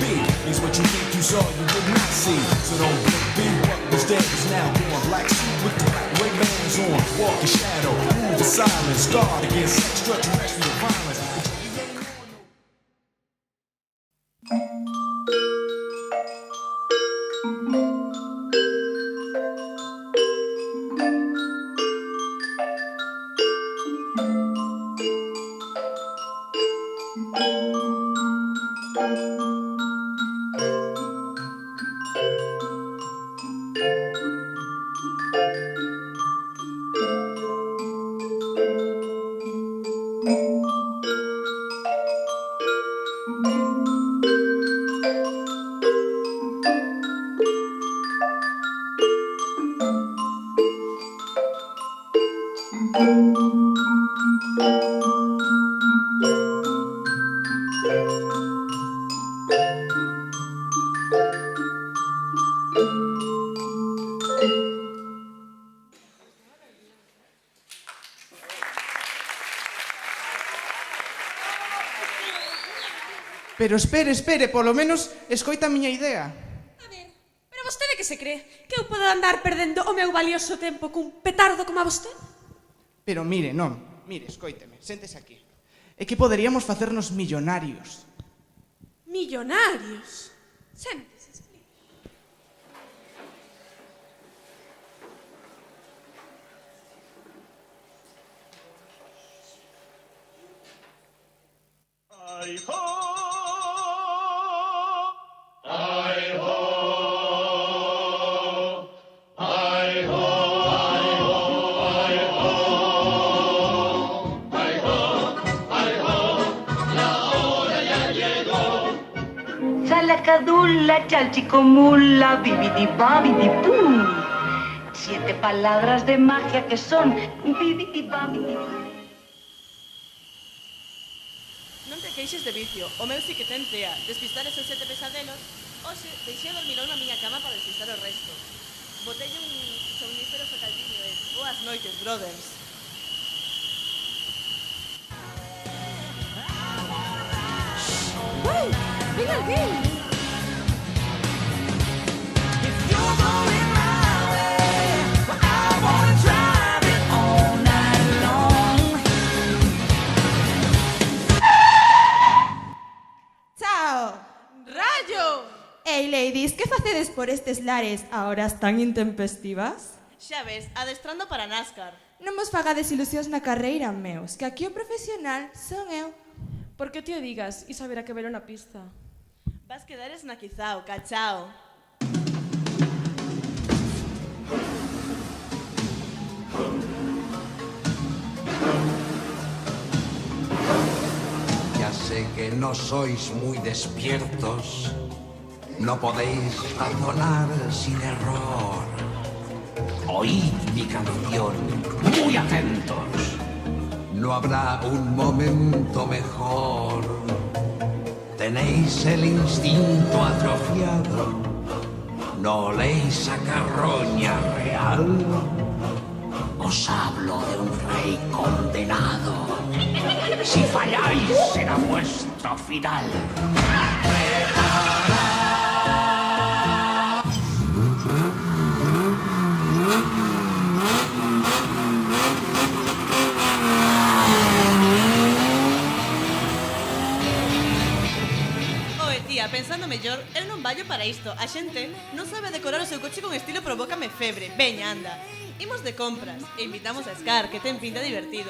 be. Means what you think you saw, you did not see. So don't be what was dead is now born. Black suit with the black Ray-Bans on. Walk in shadow, move in silence. Guard against extraterrestrial violence. Pero espere, polo menos escoita a miña idea. A ver, pero vostede que se cree? Que eu podo andar perdendo o meu valioso tempo cun petardo como a vostede? Pero mire, escoíteme, séntese aquí. É que poderíamos facernos millonarios. Millonarios? Séntese, explique. Ay, ho! Chalacadula, chalchicomula, bibidi babidi pum. 7 palabras de magia que son bibidi babidi pum. Non te queixes de vicio, o meu sí que ten tea. Despistar esos 7 pesadelos. Oxe, deixei dormirón na miña cama para despistar o resto. Botei un somnífero sacaldiño e boas noites, brothers. Uai, ven alguén. Chao. Rayo! Ei, ladies, que facedes por estes lares a horas tan intempestivas? Xa ves, adestrando para NASCAR. Non vos fagades ilusións na carreira, meus, que aquí o profesional son eu. Por que te o digas e saber a que velo na pista? Vas quedar esnaquizao, cachao. Ya sé que no sois muy despiertos, no podéis razonar sin error. Oíd mi canción, muy atentos. No habrá un momento mejor. Tenéis el instinto atrofiado. ¿No oléis a carroña real? Os hablo de un rey condenado. Si falláis, será vuestro final. Oe, tía, pensando mellor, eu non vallo para isto. A xente non sabe decorar o seu coche con estilo provócame febre. Veña, anda. Imos de compras e invitamos a Scar, que ten pinta divertido.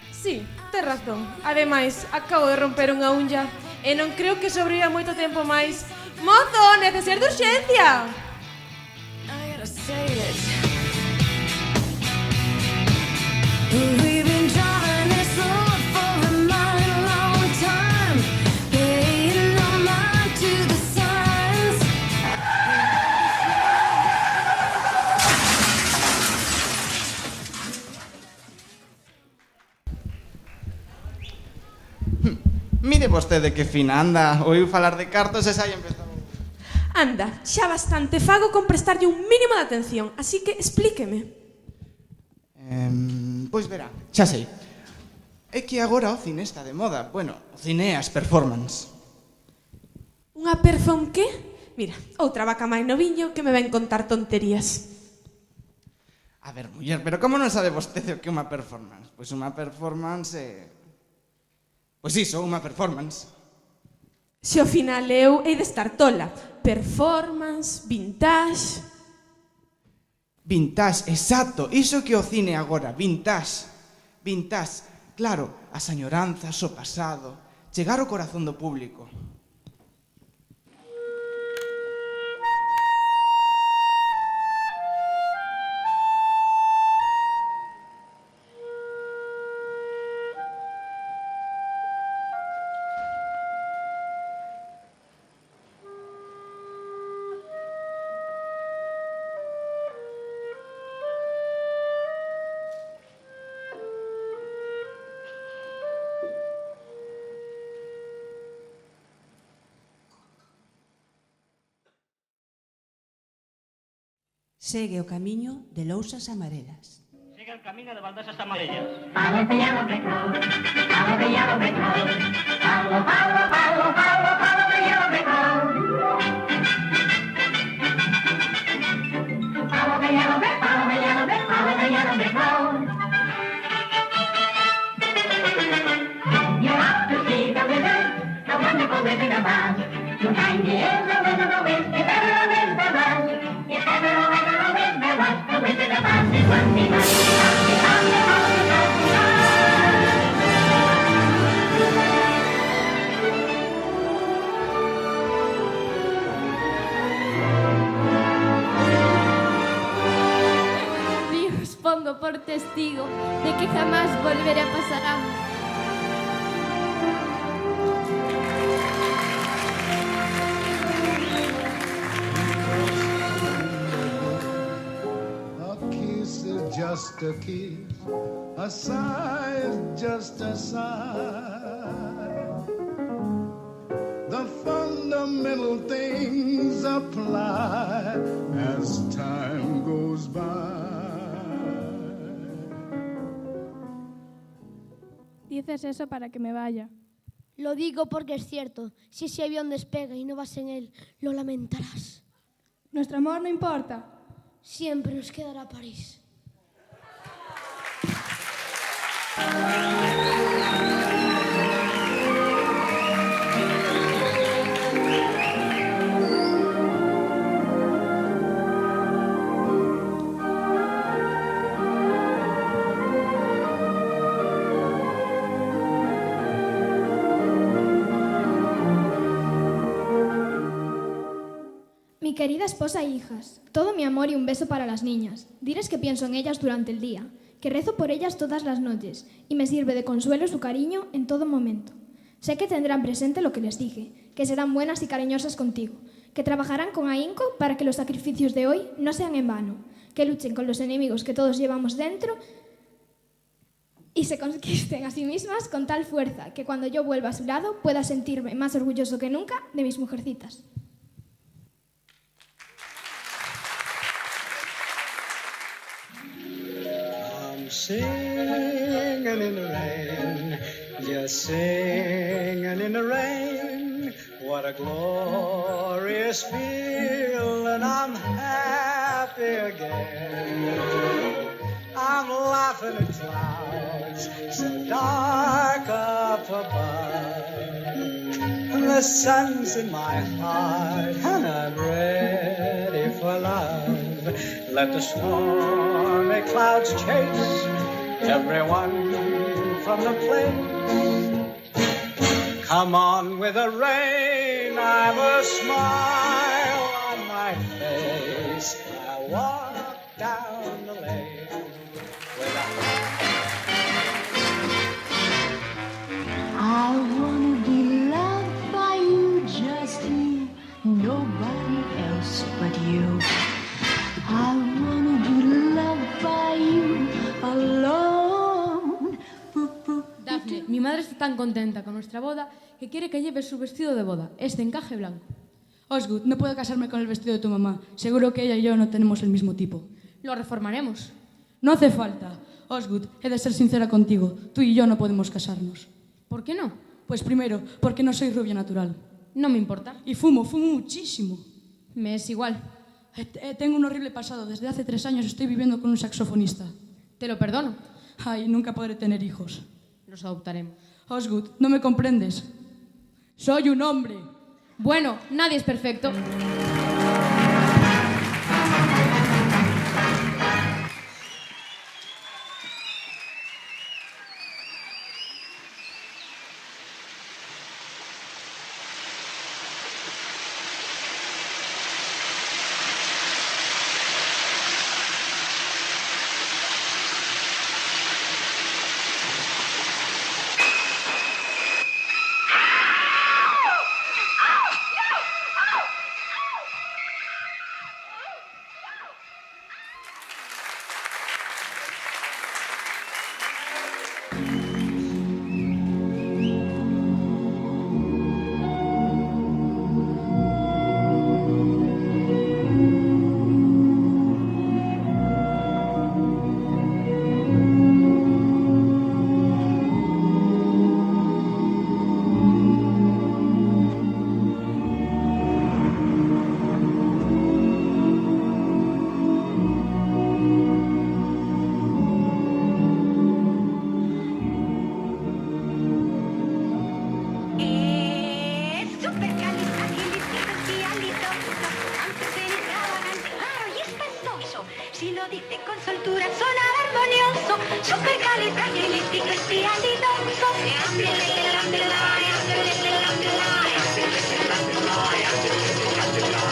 Sí, tes razón. Ademais, acabo de romper unha uña e non creo que sobreviva moito tempo máis. Mozo, necesidade de urxencia! Mire vostede que fina anda, oíu falar de cartos e xa empezou. Anda, xa bastante fago con prestarlle un mínimo de atención, así que explíqueme. Pois verá, xa sei. É que agora o cine está de moda. Bueno, o cine e as performance. Unha perfón que? Mira, outra vaca máis no viño que me ven contar tonterías. A ver, muller, pero como non sabe vostede o que é unha performance? Pois unha performance é... Pois iso, unha performance. Se ao final eu hei de estar tola. Performance, vintage... Vintage, exacto, iso que o cine agora, vintage. Vintage, claro, as añoranzas, o pasado, chegar ao corazón do público. Segue o camiño de Lousas Amarelas. Sigue el camino de baldosas amarillas. Follow the yellow brick road. Follow the yellow brick road. Follow, follow, follow, follow, follow the yellow brick road. Follow the yellow brick, follow the yellow brick, follow the yellow brick road. You're off to see the wizard, the wonderful Wizard of Oz. You'll find he is the Wizard of Wiz, if ever a Wiz there was. If ever a Wiz there was, the Wizard of Oz is one because Pongo por testigo de que jamás volverá a pasar hambre. A kiss is just a kiss, a sigh is just a sigh. The fundamental things apply as time goes by. Dices eso para que me vaya. Lo digo porque es cierto. Si ese avión despega y no vas en él, lo lamentarás. Nuestro amor no importa. Siempre nos quedará París. Mi querida esposa e hijas, todo mi amor y un beso para las niñas. Diles que pienso en ellas durante el día, que rezo por ellas todas las noches y me sirve de consuelo su cariño en todo momento. Sé que tendrán presente lo que les dije, que serán buenas y cariñosas contigo, que trabajarán con ahínco para que los sacrificios de hoy no sean en vano, que luchen con los enemigos que todos llevamos dentro y se conquisten a sí mismas con tal fuerza que cuando yo vuelva a su lado pueda sentirme más orgulloso que nunca de mis mujercitas. Singing in the rain, just singing in the rain. What a glorious feeling, I'm happy again. I'm laughing at clouds so dark up above. And the sun's in my heart and I'm ready for love. Let the stormy clouds chase everyone from the place. Come on with the rain, I've a smile on my face. I walk down the lane with I wanna be loved by you, just you, nobody else but you. I wanna be loved by you alone. Daphne, mi madre está tan contenta con nuestra boda que quiere que lleves su vestido de boda, este encaje blanco. Osgood, no puedo casarme con el vestido de tu mamá. Seguro que ella y yo no tenemos el mismo tipo. Lo reformaremos. No hace falta. Osgood, he de ser sincera contigo. Tú y yo no podemos casarnos. ¿Por qué no? Pues primero, porque no soy rubia natural. No me importa. Y fumo muchísimo. Me es igual. Tengo un horrible pasado. Desde hace 3 años estoy viviendo con un saxofonista. Te lo perdono. Ay, nunca podré tener hijos. Los adoptaremos. Osgood, no me comprendes. Soy un hombre. Bueno, nadie es perfecto. Si lo dice con soltura, sonar armonioso. Supercalifragilisticoespialidoso.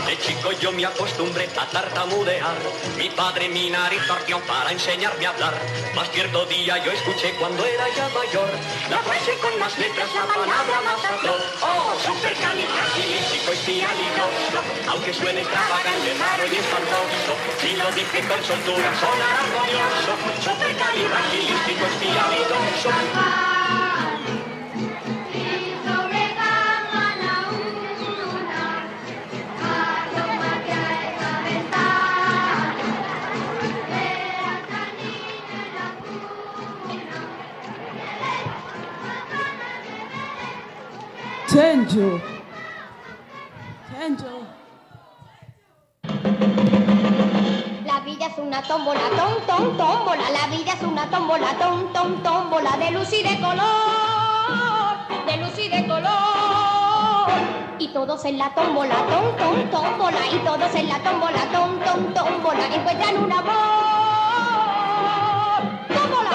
De chico yo me acostumbré a tartamudear. Mi padre mi nariz torció para enseñarme a hablar. Mas cierto día yo escuché cuando era ya mayor la frase con más letras, la palabra más a flor. Oh, supercalifragilisticoespialidoso. Aunque suene extravagante, raro y espantoso, si lo dice con soltura, sonar armonioso. Supercalifragilisticoespialidoso. Angel. La vida es una tómbola, tómbola. La vida es una tómbola, tómbola. De luz y de color, Y todos en la tómbola, tómbola. Y todos en la tómbola, tómbola. Encuentran un amor, tómbola.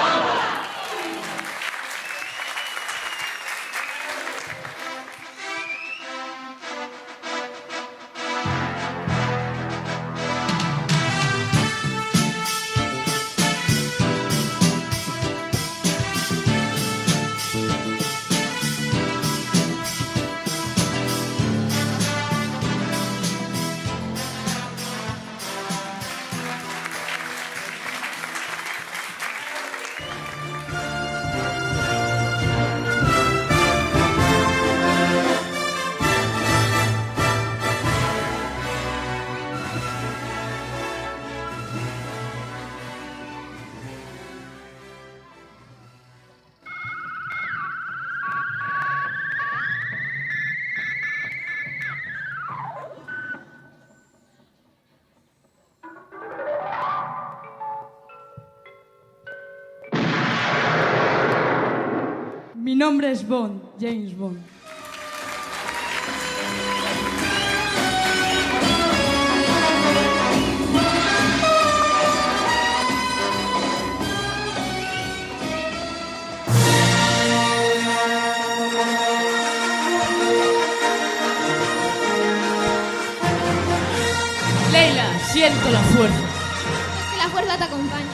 Mi nombre es Bond, James Bond. Leila, siento la fuerza. Es que la fuerza te acompaña.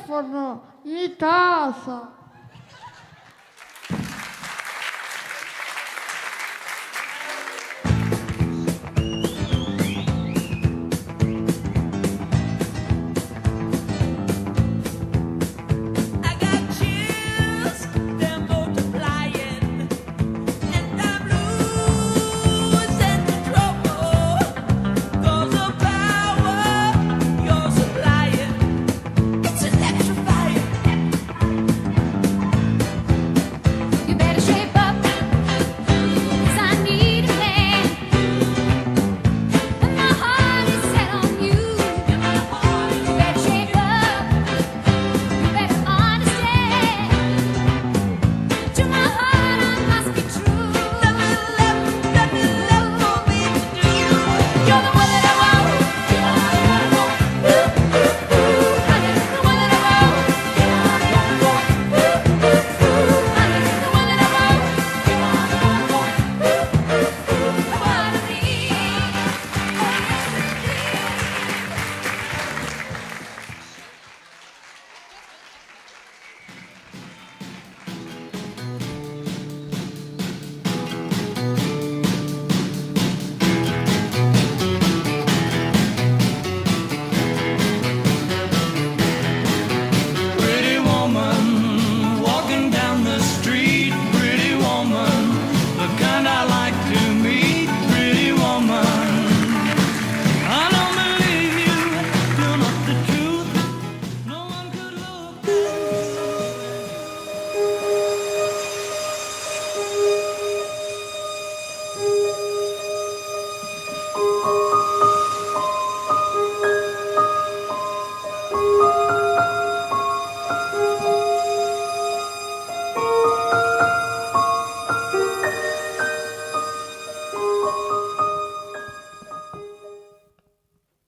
teléfono, ni taza.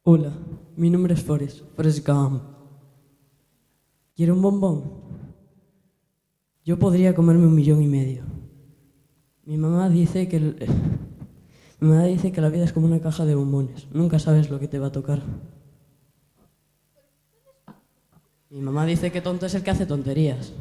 Hola, mi nombre es Forrest Gump. ¿Quiere un bombón? Yo podría comerme 1,5 millones. Mi mamá dice que la vida es como una caja de bombones. Nunca sabes lo que te va a tocar. Mi mamá dice que tonto es el que hace tonterías.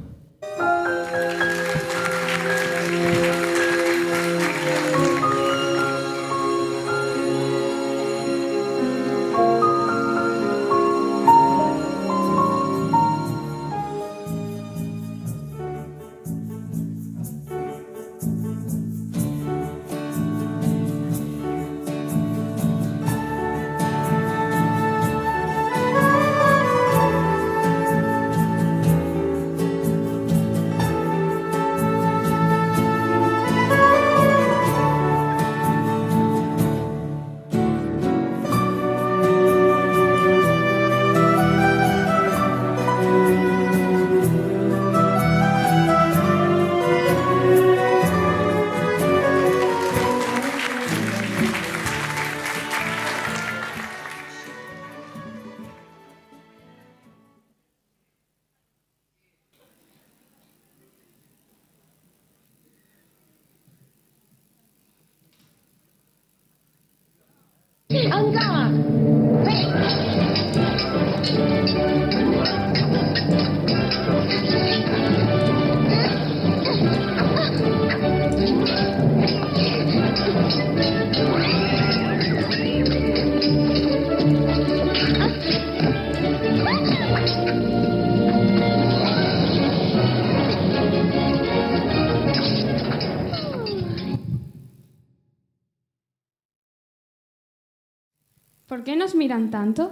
¿Por qué nos miran tanto?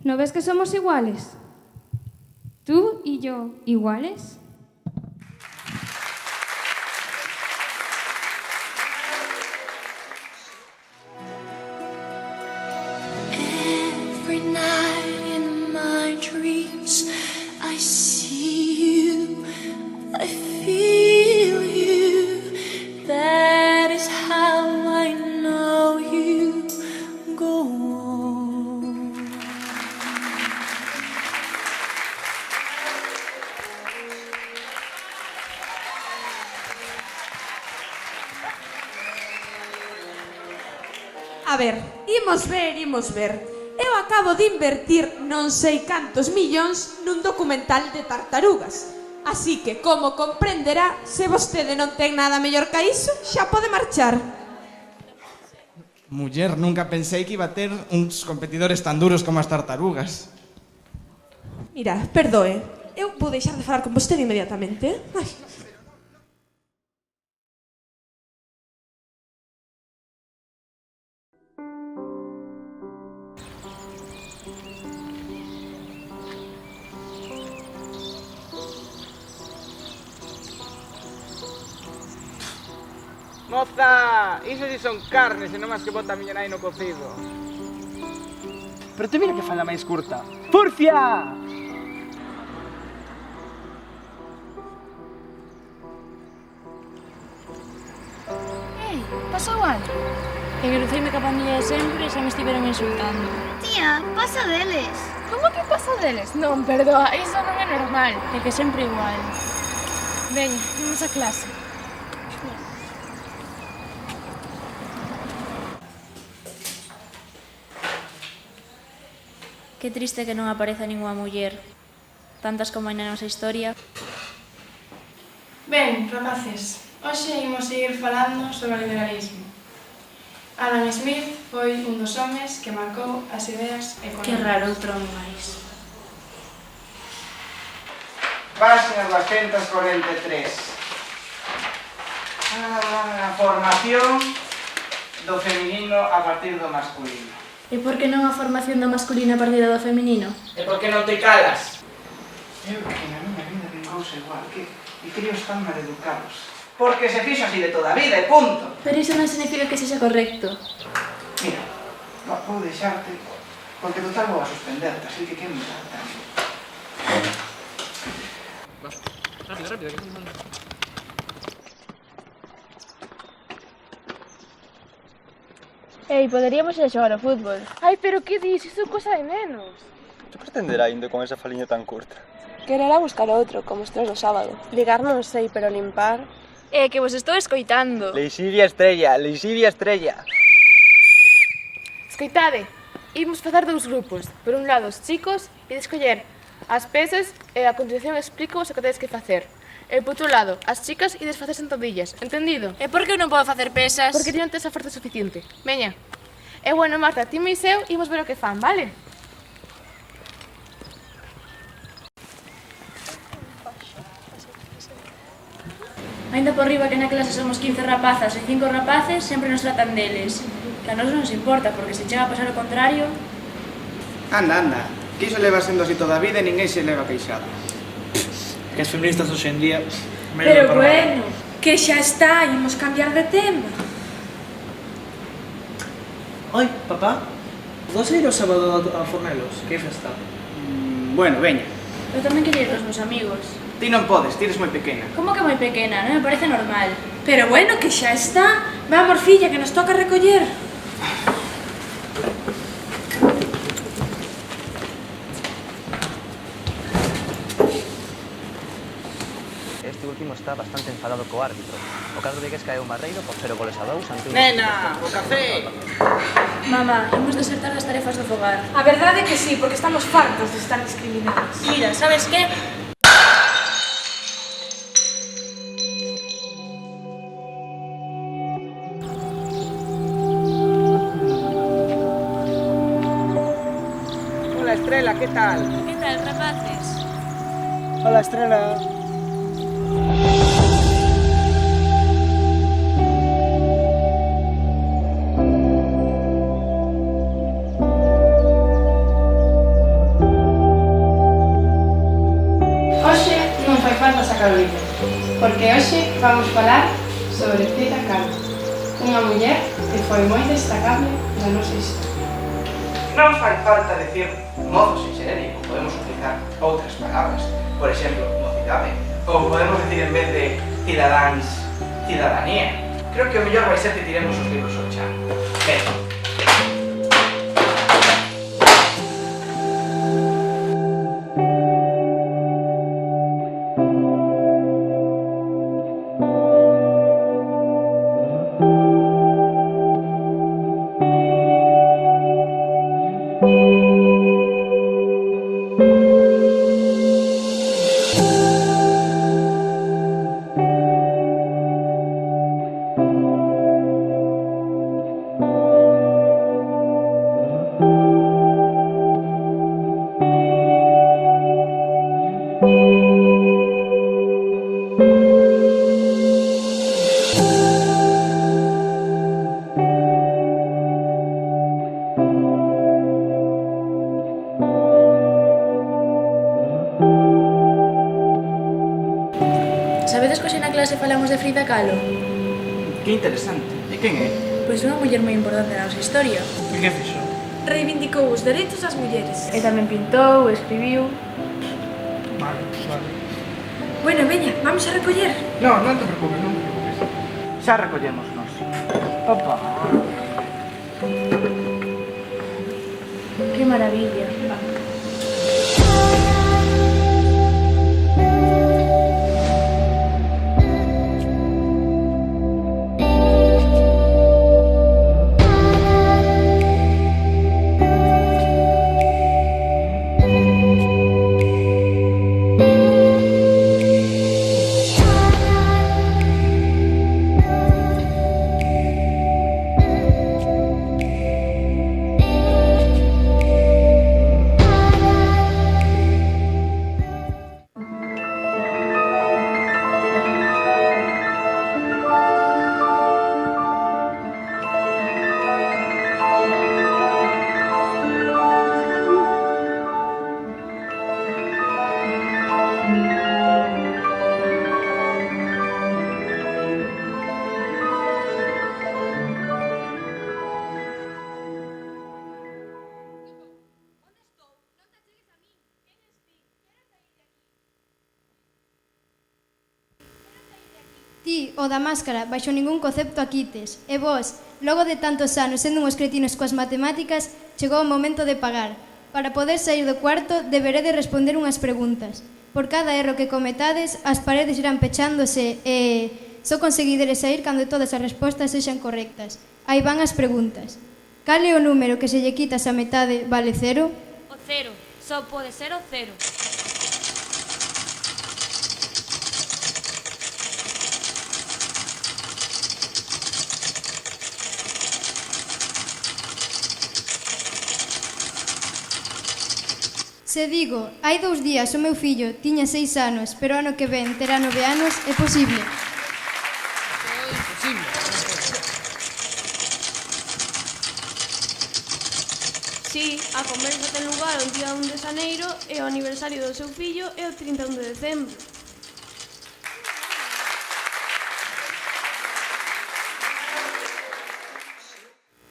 ¿No ves que somos iguales? ¿Tú y yo iguales? Every night in my dreams I see you, I feel you. That is how I know you. Go on. A ver, imos ver. Eu acabo de invertir non sei cantos millóns nun documental de tartarugas. Así que, como comprenderá, se vostede non ten nada mellor que iso, xa pode marchar. Muller, nunca pensei que iba a ter uns competidores tan duros como as tartarugas. Mira, perdoe, eu vou deixar de falar con vostede inmediatamente. Ai. Moza, iso si son carnes e non máis que bota a miña nai no cocido. Pero te mira que fala máis curta. Furcia! Ei, pasou algo? Que cruceime ca pandilla de sempre e xa me estiveron insultando. Tía, pasa deles. Como que pasa deles? Non, perdoa, iso non é normal. É que sempre igual. Veña, vamos a clase. Que triste que non apareza ninguna muller, tantas como hai na nosa historia. Ben, rapaces, hoxe imos seguir falando sobre o liberalismo. Adam Smith foi un dos homes que marcou as ideas económicas. Que raro, outro home máis. Página 243. A formación do feminino a partir do masculino. E por que non a formación do masculino a partir do feminino? E por que non te calas? Eu que na miña vida ven cousa igual, que críos tan maleducados. Porque se fixo así de toda a vida e punto. Pero iso non significa que sexa correcto. Mira, vou deixarte, porque total vou a suspenderte, así que me dá tamén. Rápido, rápido, que non... Ei, poderíamos ir a xogar ao fútbol. Ai, pero que dis? Iso é cosa de menos. Que pretenderá indo con esa faliña tan curta? Querer a buscar outro, como os tres do sábado. Ligar non sei, pero limpar... que vos estou escoitando. Leixivia Estrella, Leixivia Estrella. Escoitade, imos facer dous grupos. Por un lado, os chicos, e de escoller as pesas e a continuación explico o que tedes que facer. E por outro lado, as chicas e desfacer sentadillas, entendido? E por que eu non podo facer pesas? Porque ti non tes a forza suficiente. Veña. E bueno, Marta, ti e eu imos ver o que fan, vale? Ainda por riba que na clase somos 15 rapazas e 5 rapaces, sempre nos tratan deles. Que a nós non nos importa, porque se chega a pasar o contrario... Anda, anda, que iso leva sendo así toda a vida e ninguén se leva queixado. Que as feministas hoxe en día... Pero bueno, que xa está, imos cambiar de tema. Oi, papá, vos ir o sábado a Fornelos? Que festa? Bueno, veña. Eu tamén quería ir cos meus amigos. Ti non podes, ti eres moi pequena. Como que moi pequena? Non me parece normal. Pero bueno, que xa está. Vamos, filla, que nos toca recoller. Este último está bastante enfadado co árbitro. O cadro de que caeu un barreiro por 0 goles a 2 ante un... Nena, o café! Mamá, imos desertar das tarefas do fogar. A verdade é que sí, porque estamos fartos de estar discriminados. Mira, sabes que? Hola, Estrela, ¿qué tal? Que tal, rapaces? Hola, Estrela. Hoxe non fai falta sacar o libro, porque hoxe vamos falar sobre Frida Kahlo, unha muller que foi moi destacable na nosa historia. Non fai falta decir mozos en xerénico, podemos utilizar outras palabras. Por exemplo, mocidade. Ou podemos decir en vez de cidadáns, cidadanía. Creo que o mellor vai ser que tiremos os libros ao chan. Ben. Thank you. Frida Kahlo. Que interesante. E quen é? Pois unha muller moi importante na nosa historia. E que fixo? Reivindicou os dereitos das mulleres. E tamén pintou, escribiu. Vale. Bueno, veña, vamos a recoller. No, non te preocupes, non te preocupes. Xa recollemos nós. Opa. Que maravilla. Ti, o da máscara, baixo ningún concepto a quites. E vos, logo de tantos anos sendo uns cretinos coas matemáticas, chegou o momento de pagar. Para poder sair do cuarto, deberede responder unhas preguntas. Por cada erro que cometades, as paredes irán pechándose e só conseguideres sair cando todas as respostas sexan correctas. Aí van as preguntas. Cal é o número que se lle quitas a metade vale 0? O 0. Só pode ser o 0. Se digo, hai 2 días o meu fillo tiña 6 anos, pero ano que ven terá 9 anos, é posible. Sí, a conversa ten lugar o día 1 de xaneiro e o aniversario do seu fillo é o 31 de decembro.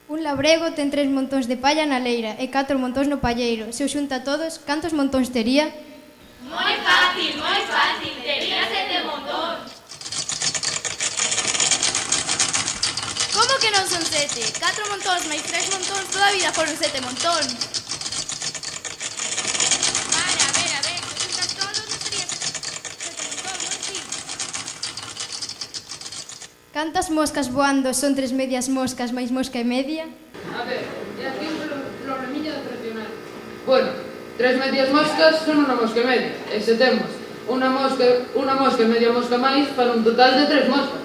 Un labrego ten 3 montóns de palla na leira e 4 montóns no palleiro. Se o xunta todos, cantos montóns tería? Moi fácil, tería 7 montóns. Como que non son 7? 4 montóns máis 3 montóns toda a vida foron 7 montóns. Vale, a ver, se xuntas todos non sería 7 montóns, non si? Cantas moscas voando son 3 medias moscas máis mosca e media? A ver, e aquí un problemilla de fraccionar. Bueno, 3 medias moscas son unha mosca e media. E se temos unha mosca e media mosca máis para un total de 3 moscas.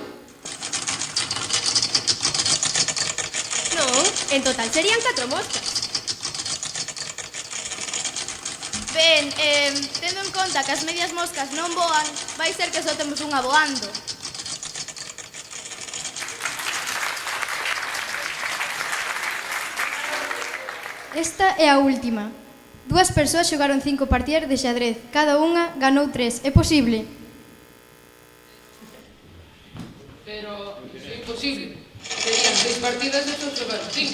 Non, en total serían 4 moscas. Ben, tendo en conta que as medias moscas non voan, vai ser que só temos unha voando. Esta é a última. 2 persoas xogaron 5 partidas de xadrez. Cada unha ganou 3. É posible? Pero é imposible. Serían 6 partidas e só xogaron 5.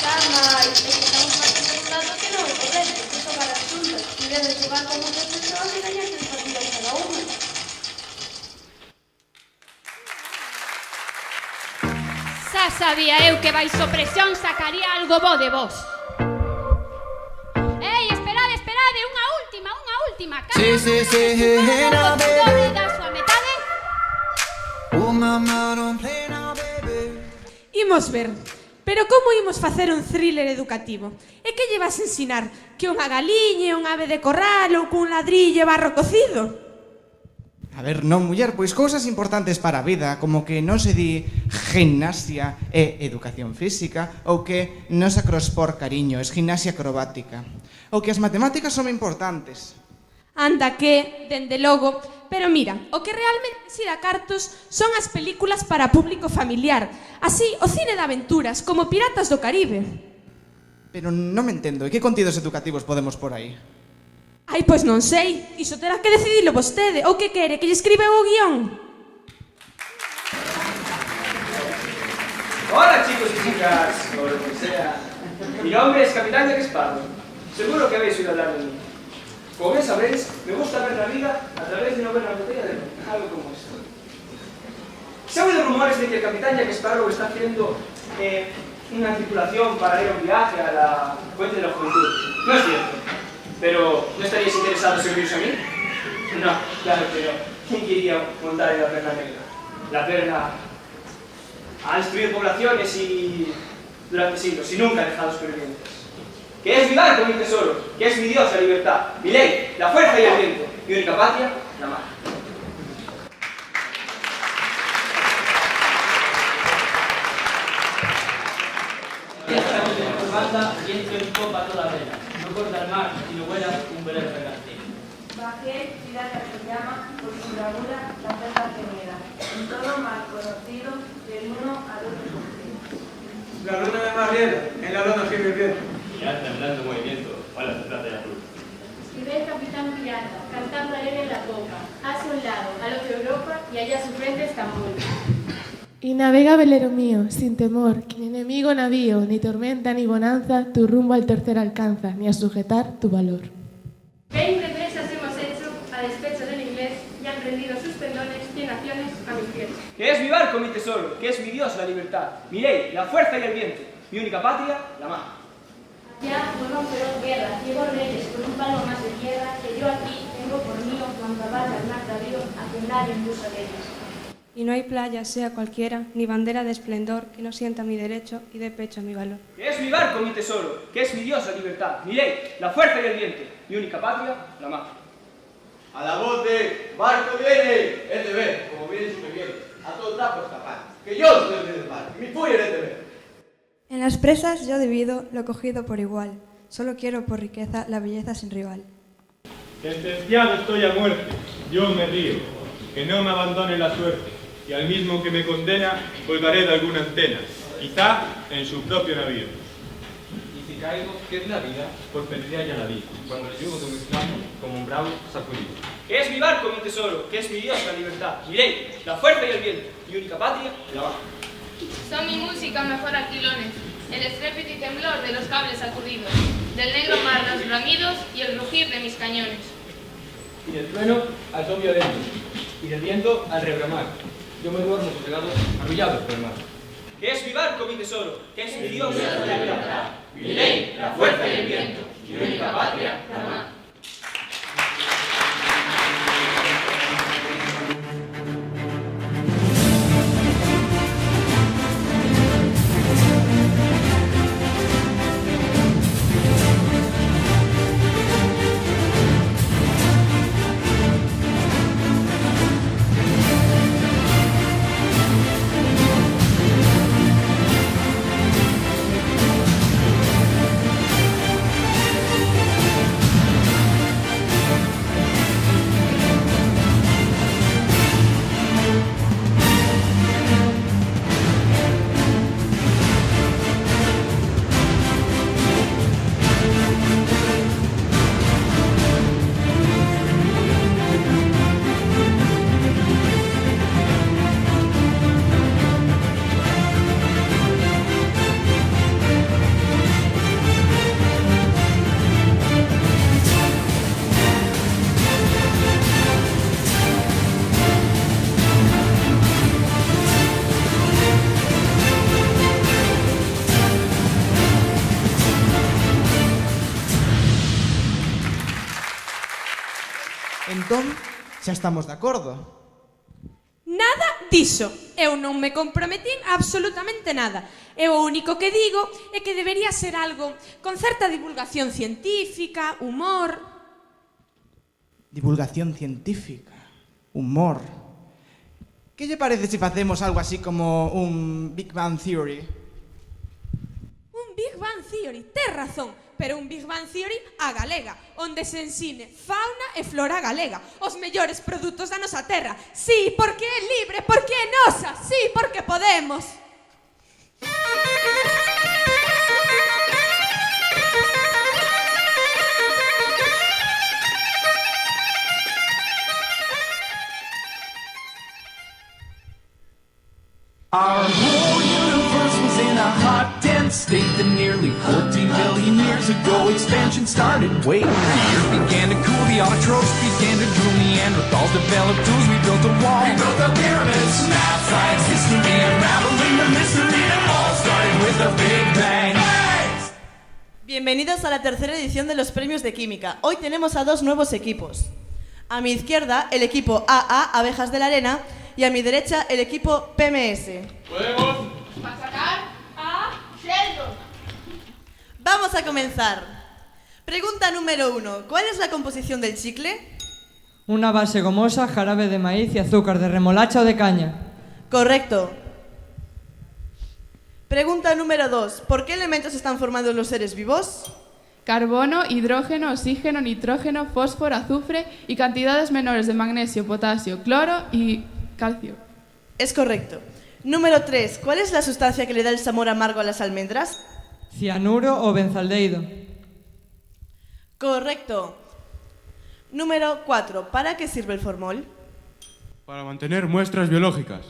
Xa, mais, é que estamos partindo un dato que non é correcto, que xogar as xuntas. E debes xogar con moitas persoas e gañar 3 partidas cada unha. Xa sabía eu que baixo presión sacaría algo bo de vos. Ei, esperade, unha última. Sí, no, doble da súa metade. Imos ver. Pero como imos facer un thriller educativo? E que lle vas ensinar? Que unha galiña, un ave de corral ou cun ladrillo e barro cocido? A ver, non, muller, pois cousas importantes para a vida, como que non se di gimnasia e educación física, ou que non se crossport cariño, es gimnasia acrobática, ou que as matemáticas son importantes. Anda que, dende logo, pero mira, o que realmente xira cartos son as películas para público familiar, así o cine de aventuras, como Piratas do Caribe. Pero non me entendo, e que contidos educativos podemos por aí? Ai, pois non sei. Iso terá que decidilo vostede. Ou que quere, que lle escribe o guión? Hola chicos y chicas, o lo que sea. Mi nombre es Capitán Jack Sparrow. Seguro que habéis oído hablar de mí. Como bien sabréis, me gusta ver la vida a través de no ver la botella de vino, algo como esto. Se ha oído rumores de que el Capitán Jack Sparrow está haciendo una tripulación para ir a un viaje a la Fuente de la Juventud. No es cierto. Pero, ¿no estaríais interesados en unirse a mí? No, claro que no. ¿Quién quería montar en la perla negra? La perla ha destruido poblaciones durante siglos y nunca ha dejado supervivientes. Que es mi barco, mi tesoro, que es mi Dios, la libertad, mi ley, la fuerza y el viento, mi única patria, la mar. Banda y entre en popa toda vela, no corta el mar, sino vuela un velero fragante. Bajé, pirata se llama, por su bravura, la perla gemela, en todo mal conocido, del uno al otro sentido. La luna de mar rienda, en la luna firme el viento. Y al temblando movimiento, ola se trata de la cruz. Y ve el capitán pirata, cantando alegre en la popa, hacia un lado, al otro Europa, y allá a su frente Estambul. Y navega velero mío, sin temor, que ni enemigo navío, ni tormenta ni bonanza, tu rumbo al tercer alcanza, ni a sujetar tu valor. 20 presas hemos hecho, a despecho del inglés, y han prendido sus pendones 100 naciones a mis pies. Que es mi barco, mi tesoro, que es mi Dios, la libertad, mi ley, la fuerza y el viento, mi única patria, la mar. Ya fueron feroz guerra, ciego reyes con un palo más de tierra, que yo aquí tengo por mío cuando abarca el mar bravío, a quien nadie impuso leyes. Y no hay playa, sea cualquiera, ni bandera de esplendor, que no sienta mi derecho y dé pecho a mi valor. Que es mi barco, mi tesoro, que es mi Dios, la libertad, mi ley, la fuerza y el viento, mi única patria, la mar. A la voz de barco viene, es de ver, como viene súper bien, a todo trapo escapar, que yo soy el rey del mar, y mi puño es de ver. En las presas yo divido lo cogido por igual, solo quiero por riqueza la belleza sin rival. Sentenciado estoy a muerte, yo me río, que no me abandone la suerte, y al mismo que me condena colgaré de alguna antena, quizá en su propio navío. Y si caigo, ¿qué es la vida? Por perdida ya la vi, cuando el yugo de un esclavo, como un bravo, sacudido. Que es mi barco, mi tesoro, que es mi Dios, la libertad, mi ley, la fuerza y el viento, mi única patria, la mar. Son mi música mejor aquilones, el estrépito y temblor de los cables sacudidos, del negro mar los bramidos y el rugir de mis cañones. Y del trueno al son violento, y del viento al rebramar. Yo me duermo sosegado, arrullado por el mar. Que es mi barco, mi tesoro, que es mi Dios, la libertad, mi ley, la fuerza y el viento, mi única patria, la mar. Entón, xa estamos de acordo. Nada diso. Eu non me comprometín a absolutamente nada. Eu o único que digo é que debería ser algo con certa divulgación científica, humor. Divulgación científica, humor. Que lle parece se facemos algo así como un Big Bang Theory? Un Big Bang Theory, tes razón, pero un Big Bang Theory a galega, onde se ensine fauna e flora galega, os mellores produtos da nosa terra. Sí, porque é libre, porque é nosa, sí, porque podemos. Our whole universe was in a hot, dense state that nearly 14 billion years ago expansion started. Wait, the earth began to cool, the autotrophs began to drool, Neanderthals developed tools, we built a wall. We built the pyramids, math, science, history, unraveling the mystery that all started with a Big Bang. Bienvenidos a la tercera edición de los premios de química. Hoy tenemos a dos nuevos equipos. A mi izquierda, el equipo AA, Abejas de la Arena, y a mi derecha, el equipo PMS. ¡Podemos! ¡Para sacar a Sheldon! Vamos a comenzar. Pregunta número 1. ¿Cuál es la composición del chicle? Una base gomosa, jarabe de maíz y azúcar de remolacha o de caña. Correcto. Pregunta número 2. ¿Por qué elementos están formando los seres vivos? Carbono, hidrógeno, oxígeno, nitrógeno, fósforo, azufre y cantidades menores de magnesio, potasio, cloro y calcio. Es correcto. Número 3. ¿Cuál es la sustancia que le da el sabor amargo a las almendras? Cianuro o benzaldehído. Correcto. Número 4. ¿Para qué sirve el formol? Para mantener muestras biológicas.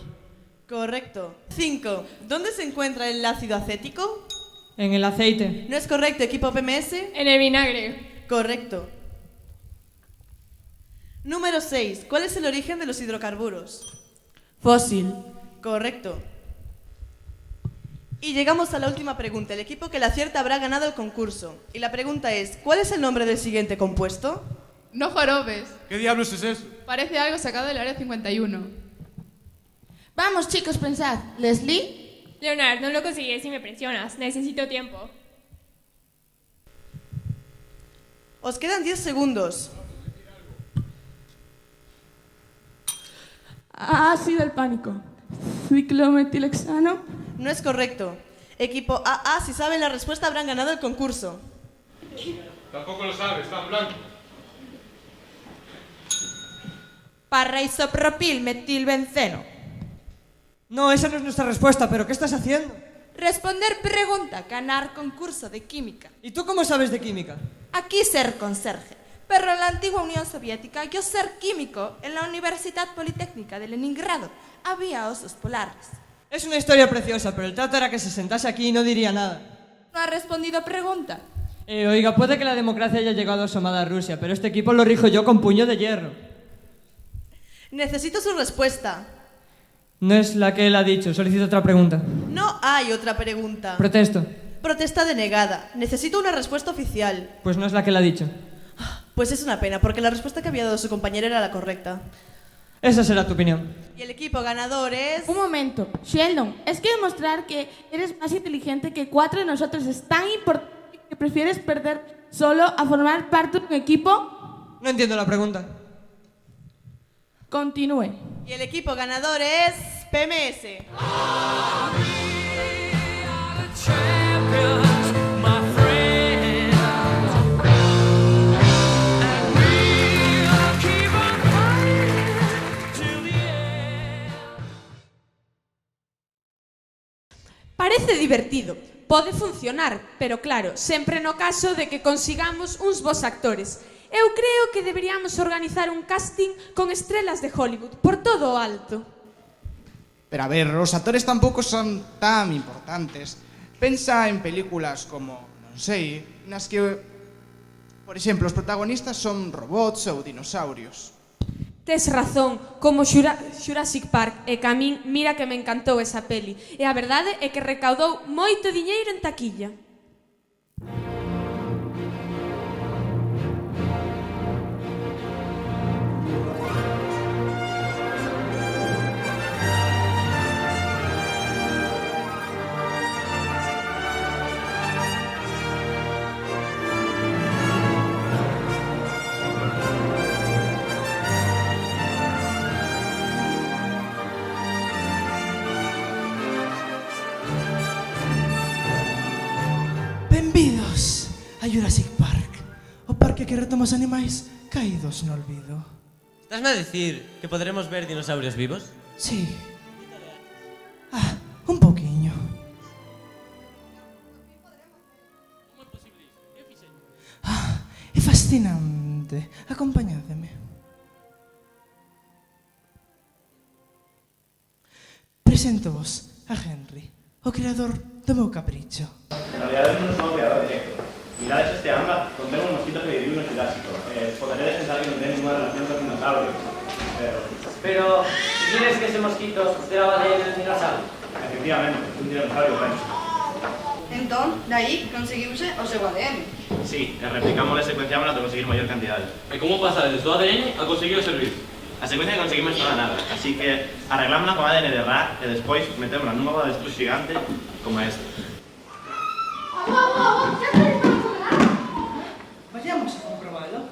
Correcto. 5. ¿Dónde se encuentra el ácido acético? En el aceite. No es correcto, equipo PMS. En el vinagre. Correcto. Número 6. ¿Cuál es el origen de los hidrocarburos? Fósil. Correcto. Y llegamos a la última pregunta. El equipo que la acierta habrá ganado el concurso. Y la pregunta es, ¿cuál es el nombre del siguiente compuesto? No jorobes. ¿Qué diablos es eso? Parece algo sacado del área 51. Vamos, chicos, pensad. ¿Leslie? Leonard, no lo consigues si me presionas. Necesito tiempo. Os quedan 10 segundos. Ha sido el pánico. ¿Ciclometilhexano? No es correcto. Equipo AA, si saben la respuesta, habrán ganado el concurso. Tampoco lo sabes, está en blanco. Parraisopropil metilbenceno. No, esa no es nuestra respuesta, pero ¿qué estás haciendo? Responder pregunta, ganar concurso de química. ¿Y tú cómo sabes de química? Aquí ser conserje, pero en la antigua Unión Soviética yo ser químico en la Universidad Politécnica de Leningrado. Había osos polares. Es una historia preciosa, pero el trato era que se sentase aquí y no diría nada. ¿No ha respondido pregunta? Oiga, puede que la democracia haya llegado asomada a Rusia, pero este equipo lo rijo yo con puño de hierro. Necesito su respuesta. No es la que él ha dicho, solicito otra pregunta. No hay otra pregunta. Protesto. Protesta denegada. Necesito una respuesta oficial. Pues no es la que él ha dicho. Pues es una pena, porque la respuesta que había dado su compañera era la correcta. Esa será tu opinión. Y el equipo ganador es... Un momento, Sheldon, es que demostrar que eres más inteligente que 4 de nosotros es tan importante que prefieres perder solo a formar parte de un equipo. No entiendo la pregunta. Continúe. Y el equipo ganador es PMS. Parece divertido, pode funcionar, pero claro, sempre no caso de que consigamos uns bons actores. Eu creo que deberíamos organizar un casting con estrelas de Hollywood, por todo o alto. Pero a ver, los actores tampouco son tan importantes. Pensa en películas como, non sei, nas que, por exemplo, os protagonistas son robots ou dinosaurios. Tes razón, como Jurassic Park, e que a min, mira que me encantou esa peli. E a verdade é que recaudou moito diñeiro en taquilla. Benvidos a Jurassic Park, o parque que retoma os animais caídos no olvido. ¿Estás a decir que podremos ver dinosaurios vivos? Sí. Un poquinho. É fascinante. Acompañádeme. Presento vos a Henry, o creador do meu capricho. En realidad non son o creador directo. Mirades este ámbar, contén un mosquito que viviu no Xurásico. Poderedes pensar que non ten ninguna relación con dinosaurios. Pero, ¿quieres que ese mosquito graba de el dinosaurio? Efectivamente, un dinosaurio penso. Entón, dai conseguiuse o seu ADN. Sí, replicamos e secuenciamos ata conseguir maior cantidade. E como pasar desde o ADN a conseguir o servicio? A secuencia que conseguimos toda nada, así que arreglámola con ADN de rat e despois metémola nunha bola de estrus gigante como esta. Vayamos a comprobalo.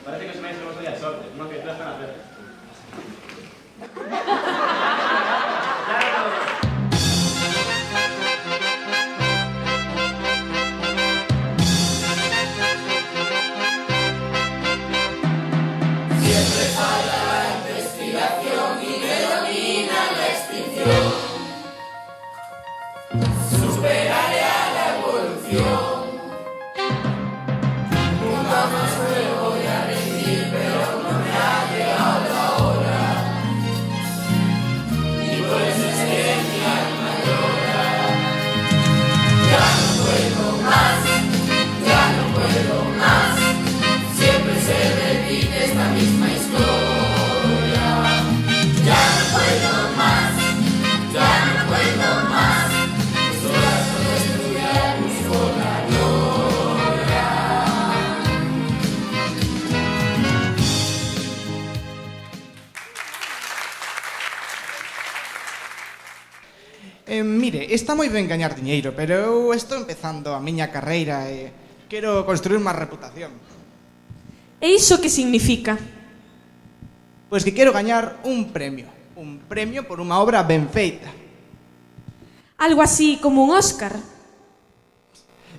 Parece que os máis hemos día de sorte, unha criatura está na terra. Siempre falla la investigación y predomina la extinción. Superaré a la evolución. Nunca más me voy a rendir, pero no me ha llegado la hora. Y por eso es que mi alma llora. Ya no puedo más, ya no puedo más. Siempre se repite esta misma historia. Ya no puedo más, ya no puedo más. Es hora de estudiar mi sola gloria. Mire, está moi ben gañar diñeiro, pero eu estou empezando a miña carreira e quero construir má reputación. E iso que significa? Pois que quero gañar un premio por unha obra ben feita. Algo así como un Óscar.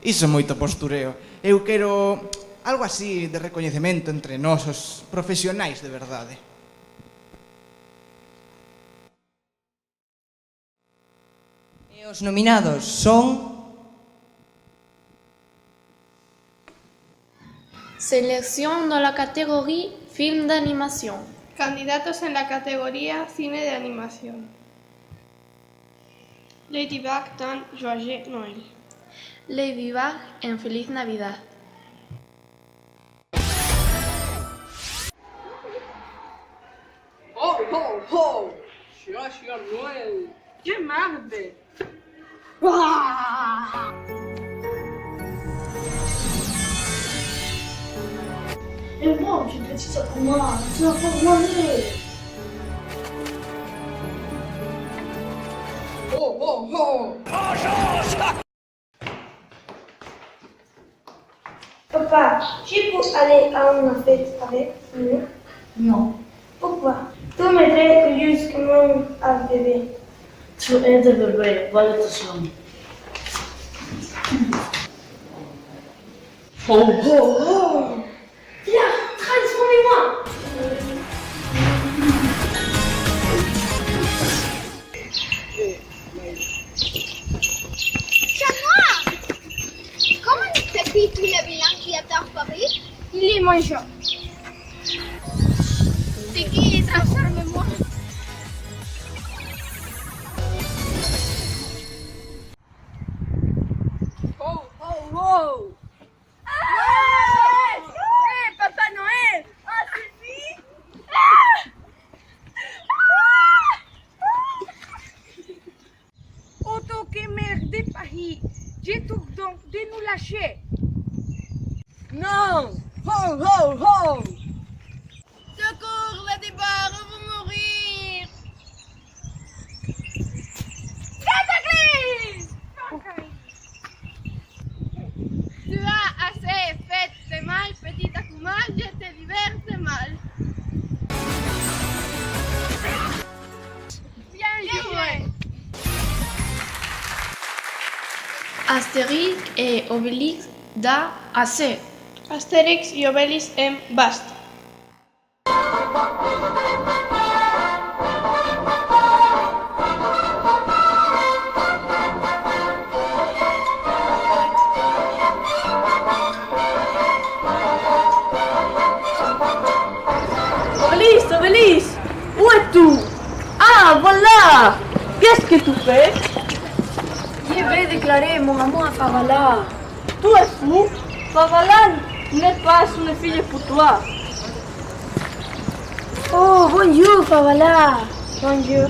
Iso é moito postureo. Eu quero algo así de recoñecemento entre nós, os profesionais de verdade. E os nominados son... Selección de la categoría Film de Animación. Candidatos en la categoría Cine de Animación. Ladybug dans Joyeux Noël. Ladybug en Feliz Navidad. Oh, oh, oh! Joyeux Noël! ¡Qué marde! Et moi, je te dis ça pour moi, tu vas pas demander. Oh, oh, oh! Papa, tu peux aller à une fête avec nous? Non. Pourquoi? Tu m'aiderais justement à bébé. Tu es de bébé, vale tu son. Oh, oh, oh! Viens, transformez-moi! C'est moi! Comment expliques tous les vilains qui attaquent Paris? Il est mangeant. C'est qui transforme-moi? Oh, oh, oh! Hey, Papa Noël! Ah, c'est lui! Autant que maire de Paris, je trouve donc de nous lâcher. Non! Ho, ho, ho! Secours, Ladybug, on va mourir! Cataclysme! Tu as assez fait de mal, petit Akuma, je te libère mal. Bien joué! Astérix et Obélix da AC. Astérix y Obélix en Basta. Obélix, Obélix, où es-tu? Ah, voilà! Qu'est-ce que tu fais? Je vais déclarer mon amour à Favala. Tu es fou? Favala n'est pas une fille pour toi. Oh, bonjour Favala. Bonjour.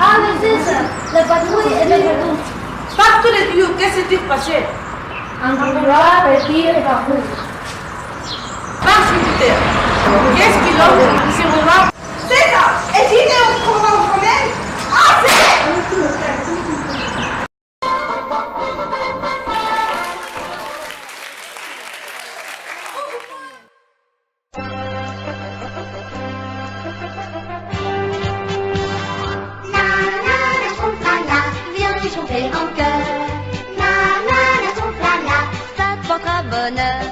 Ah, mais c'est ça. La patrouille est devenue. Pas tous les dieux, qu'est-ce qui s'est passé? Un endroit petit et partout. Pas Jupiter. Qu'est-ce qu'il a? Il se regarde. C'est ça. Est-ce qu'il est au problème? Ah, c'est Viens chanter en chœur. Ça te portera bonheur.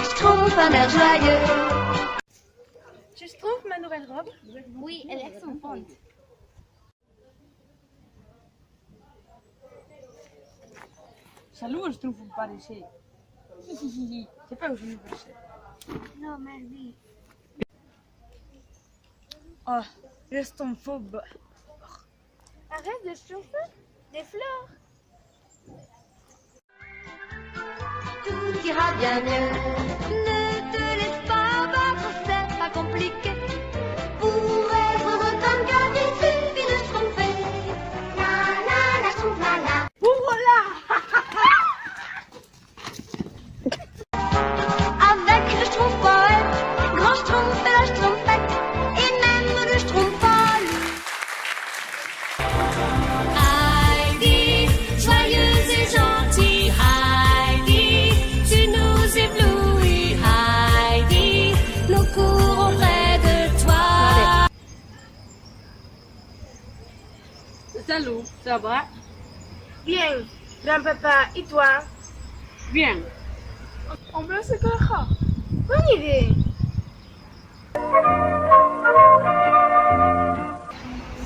Schtroumpf, un air joyeux. Tu trouves ma nouvelle robe? Oui, elle est excellente. Salut, Schtroumpf, par ici. C'est pas où je veux passer. Non, merci. Oh, reste en phobe. Arrête de chauffer des fleurs. Tout ira bien mieux. Ne te laisse pas abattre, c'est pas compliqué. Pour être heureux comme Gad, il suffit de se tromper. La, Schtroumpf, la. Voilà. Avec le Schtroumpf poète, grand Schtroumpf et la Schtroumpfette, et même le Schtroumpf pâle. Heidi, joyeuse et gentille, Heidi, tu nous éblouis, Heidi, nous courons près de toi. Salut, ça va? Bien, grand-papa, et toi? Bien. On peut se cacher. Bonne idée.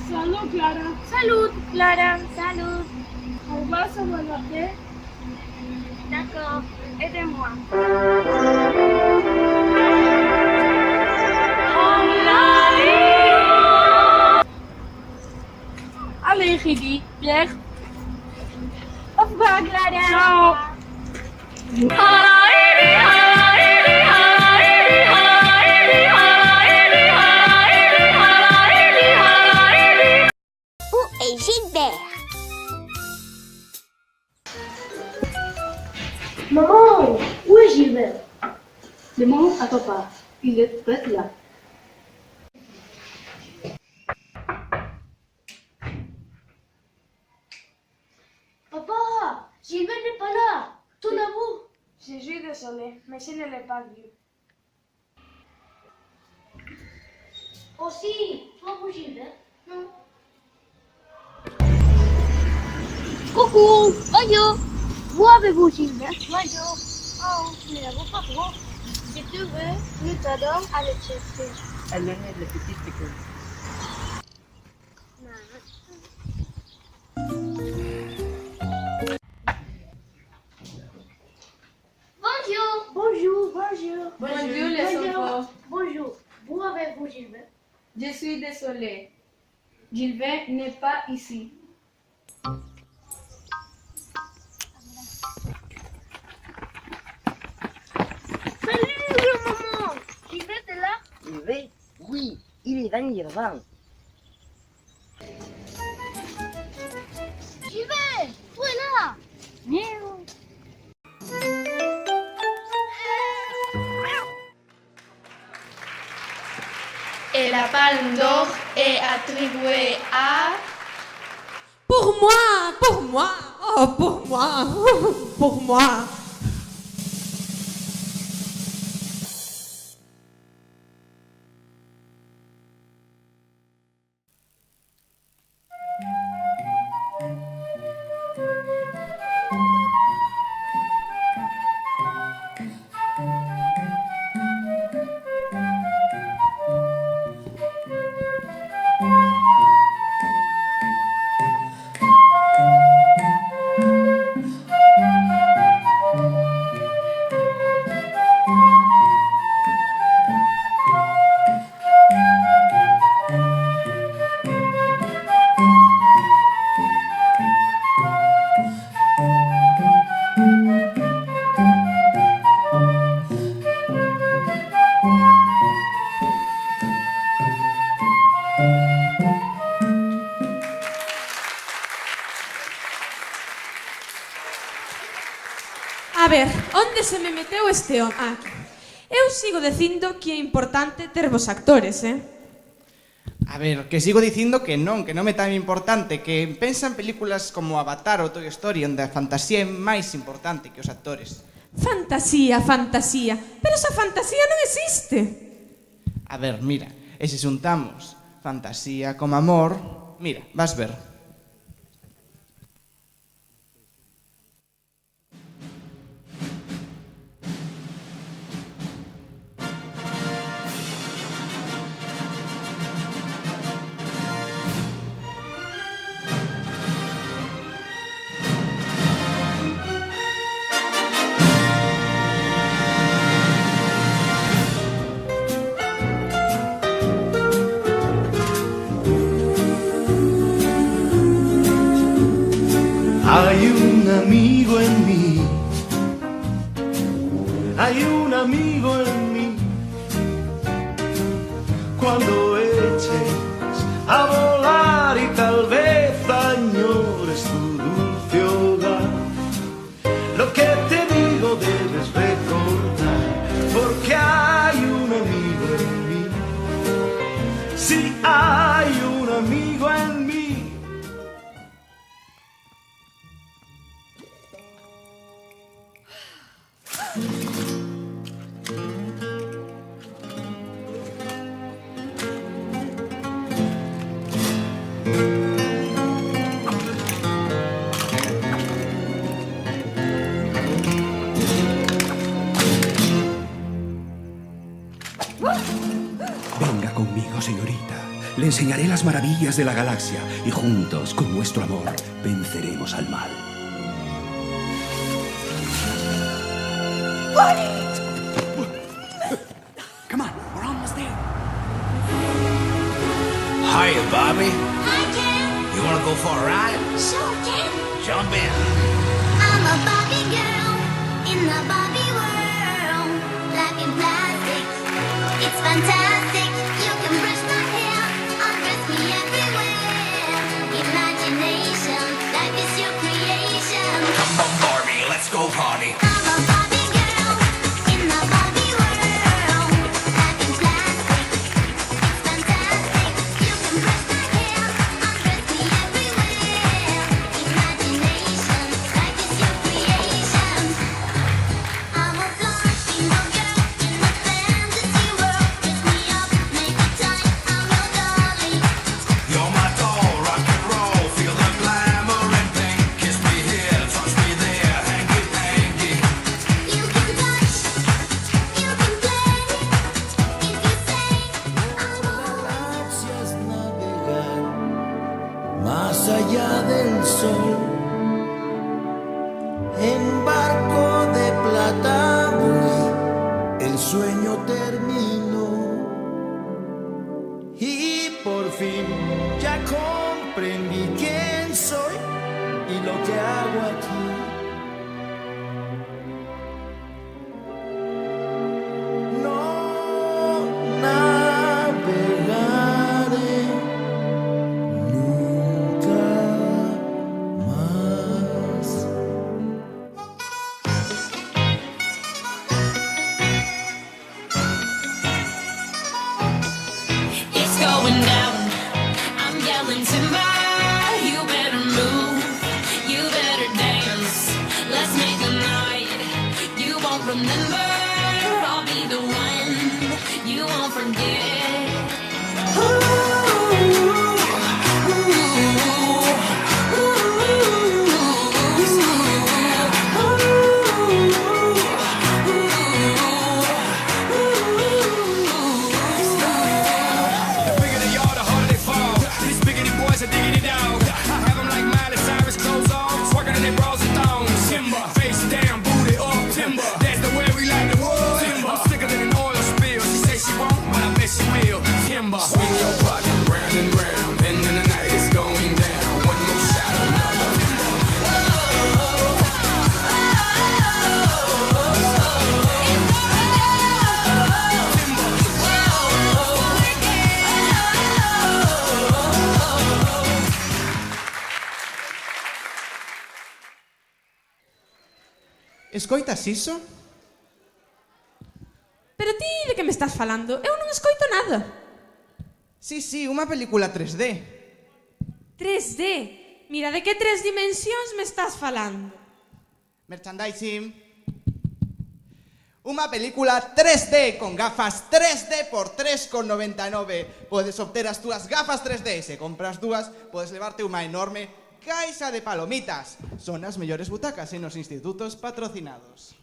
Salut, Clara. Salut, Clara. Salut. On va se balader. D'accord, aidez-moi. Allez, Gidi, Pierre. Au revoir, Clara. Ciao. Où est Gilbert? Maman, où est Gilbert? Demande à papa. Il est peut-être là. Papa, Gilbert n'est pas là. Tout d'abord. Je suis désolée, mais je ne l'ai pas vu. Aussi, toi, vous Gilbert? Non. Coucou, bonjour. Où avez-vous Gilbert? Bonjour. Oh, mais l'avons pas trop. Si tu veux, nous t'aidons à le chercher. Elle est née de petite école. Bonjour. Bonjour, bonjour. Bonjour, les enfants. Bonjour. Où avez-vous Gilbert? Je suis désolée. Gilbert n'est pas ici. Salut, maman. Gilbert est là? Gilbert? Oui, il est dans l'Irlande. Gilbert, où est là? Miaou. Et la palme d'or est attribuée à... Pour moi, oh pour moi, pour moi. onde se me meteu este home? Aquí. Eu sigo dicindo que é importante ter vos actores, A ver, que sigo dicindo que non me tan importante, que pensa en películas como Avatar ou Toy Story, onde a fantasía é máis importante que os actores. Fantasía, fantasía. Pero esa fantasía non existe. A ver, mira, e se xuntamos fantasía como amor, mira, vas ver. Hay un amigo en mí, hay un amigo en mí. Cuando eches a volar y tal vez añores tu dulce hogar, lo que te digo debes recordar, porque hay un amigo en mí. Sí, hay un amigo en mí. Venga conmigo, señorita. Le enseñaré las maravillas de la galaxia y juntos, con nuestro amor, venceremos al mal. Bonnie! Come on, we're almost there. Hiya, Bobby. Hi, Ken. You wanna go for a ride? Sure, Ken. Jump in. I'm a Barbie girl in the Barbie world. Life in plastic, it's fantastic. You can brush my hair, undress me everywhere. Imagination, life is your creation. Come on, Barbie, let's go party. I'm a Barbie girl in the Barbie world. Life in plastic, it's fantastic. You can brush my hair, undress me everywhere. Imagination, life is your creation. I'm a blonde single girl in a fantasy world. Dress me up, make it tight, I'm your darling. You're my doll, rock and roll. Feel the glamour and pink. Kiss me here, touch me there. Hanky panky. You can touch, you can play. If you say Galaxias navegar más allá del sol, en barco de plata voy, el sueño terminó y por fin ya comprendí quién soy y lo que hago aquí. No navegaré nunca más. it's going down, I'm yelling timber. You better move, you better dance. Let's make a night you won't remember. I'll be the one you won't forget. The bigger they are, the harder they fall. These biggity boys are diggity dog. I have them like Miley Cyrus, clothes off, twerking in their bras and thongs. Timber, face down, booty up, timber. That's the way we like escoitas iso? Pero ti de que me estás falando? Eu non escoito nada. Sí, unha película 3D. 3D? Mira, de que 3 dimensións me estás falando? Merchandising. Unha película 3D con gafas 3D por 3,99. Podes obter as túas gafas 3D. Se compras dúas, podes levarte unha enorme caixa de palomitas. Son as mellores butacas en os institutos patrocinados.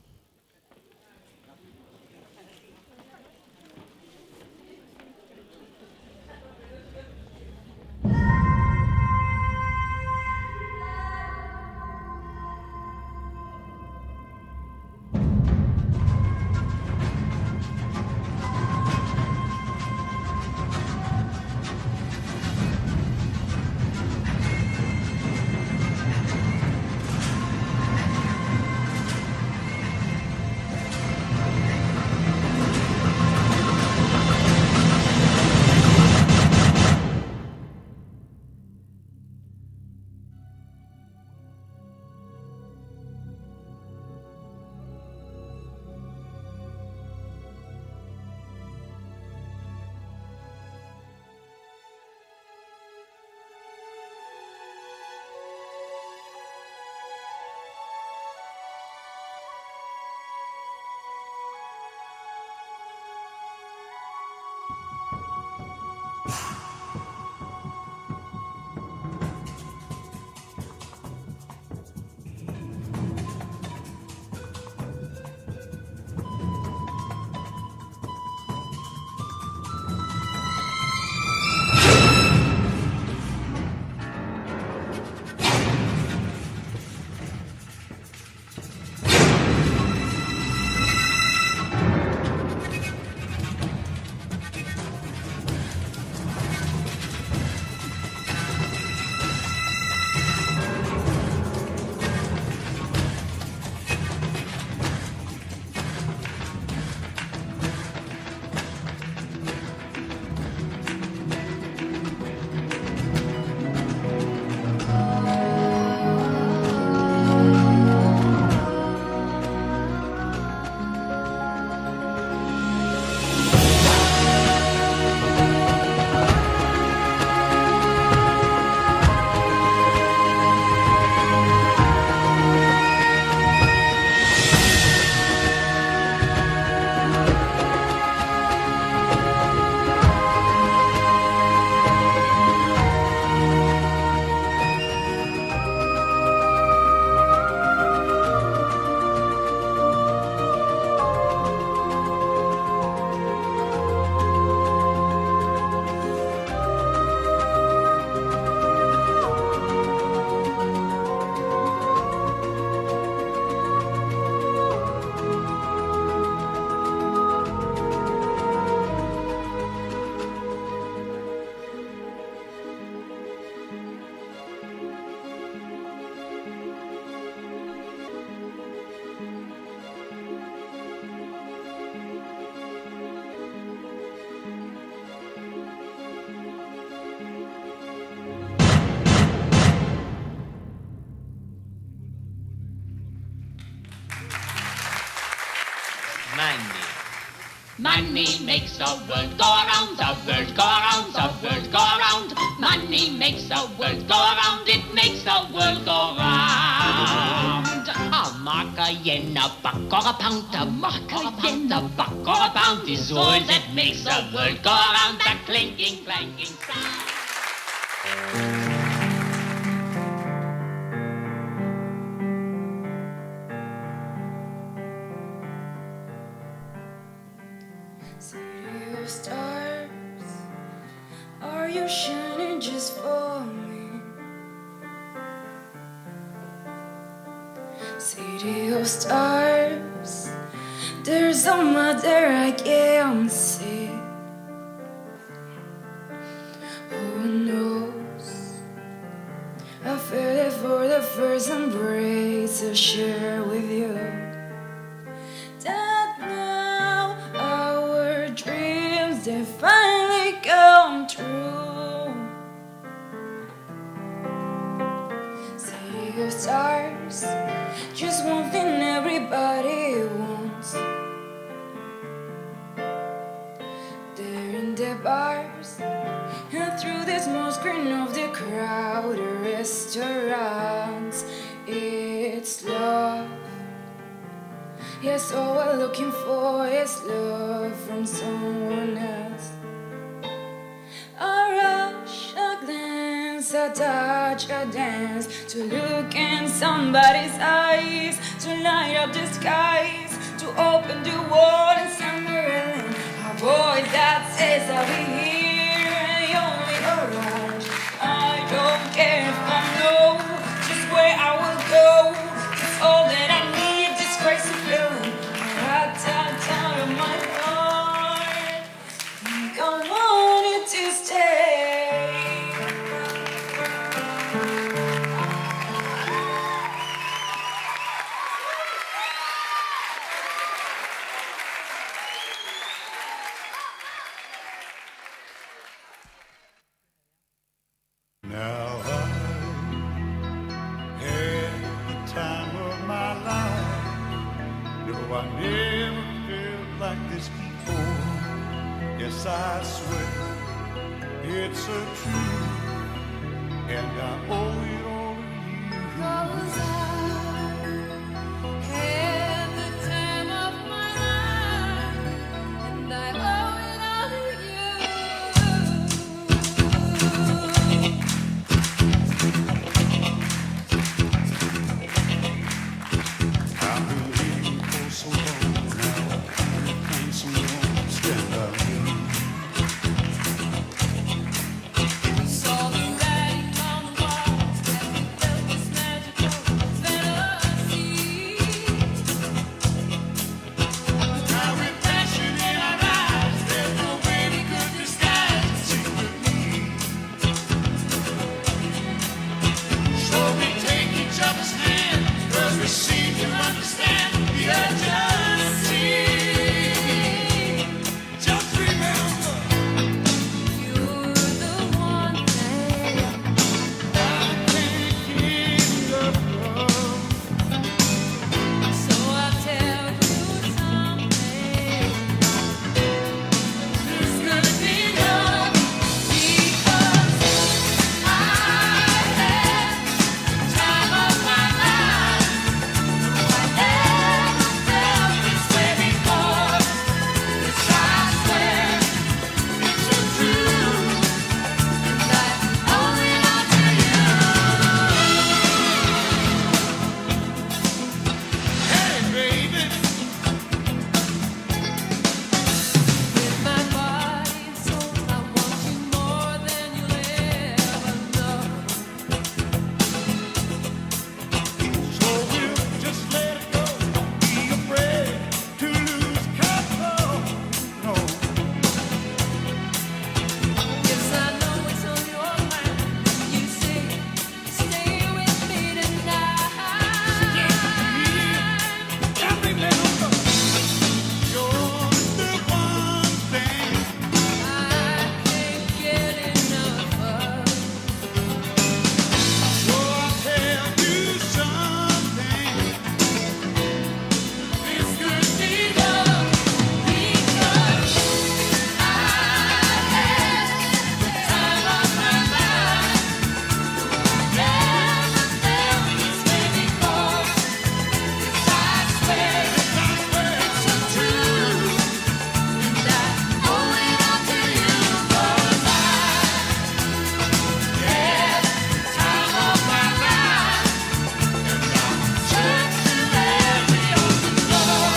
Money. Money makes the world go round, the world go round, the world go round. Money makes the world go round, it makes the world go round. A mark, a yen, a buck, or a pound, a mark, a yen, a buck, or a pound is all that makes the world go round. The clinking, clanking sound. City of stars, are you shining just for me? City of stars, there's a mother I can't see. Who knows? I felt it for the first embrace to share with you. That now our dreams they finally come true. City of stars, just one thing everybody the bars and through the small screen of the crowded restaurants. It's love. Yes, all we're looking for is love from someone else. A rush, a glance, a touch, a dance, to look in somebody's eyes, to light up the skies, to open the world and stand the railing. A voice that says I'll be here and you only around. I don't care if I know just where I will go. It's all that I need, this crazy feeling. Right out of my heart. Think I wanted to stay. Now I had the time of my life. No, I never felt like this before. Yes, I swear it's a truth, and I owe it all to you. 'Cause I had the time of my life, and I owe it all to you. I've been waiting for so long now. Can't someone stand up? Saw the writing on the wall, and we felt this magical fantasy. Now with passion in our eyes, there's no way we could disguise secretly. So we take each other's hand, 'cause we seem to understand the urgency. Just remember, You're the one thing I can't get enough of. so I'll tell you something. It's gonna be love because I had the time of my life. I never felt this way before. Yes, I swear it's a truth, and I owe it all to you. Hey, baby. With my body and soul, I want you more than you'll ever know. So we'll just let it go. Don't be afraid to lose control. No. Yes, I know it's on your mind. You say, stay with me tonight. And remember, you're the one thing I can't get enough of. So I'll tell you something. This could be love because I had the time of my life. Never felt this way before. Yes, I swear it's a truth, and I owe it all to you. 'Cause I had the time of my life, and I'm sure to every open door.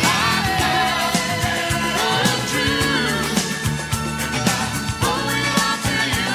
I felt the truth, and I owe it all to you.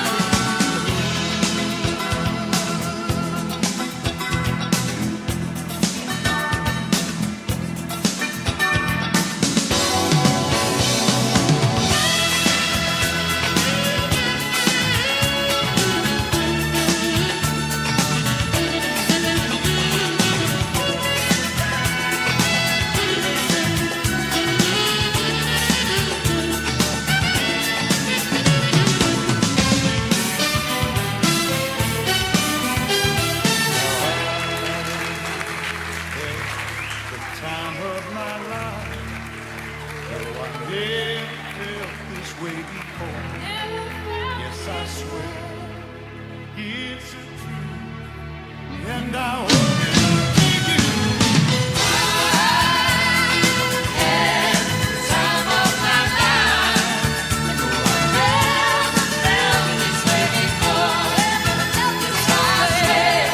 the time of my life. So I never felt this way before. Yes, I swear it's a truth, and I hope it'll take you. Every time of my life, I never felt this way before. Yes, I swear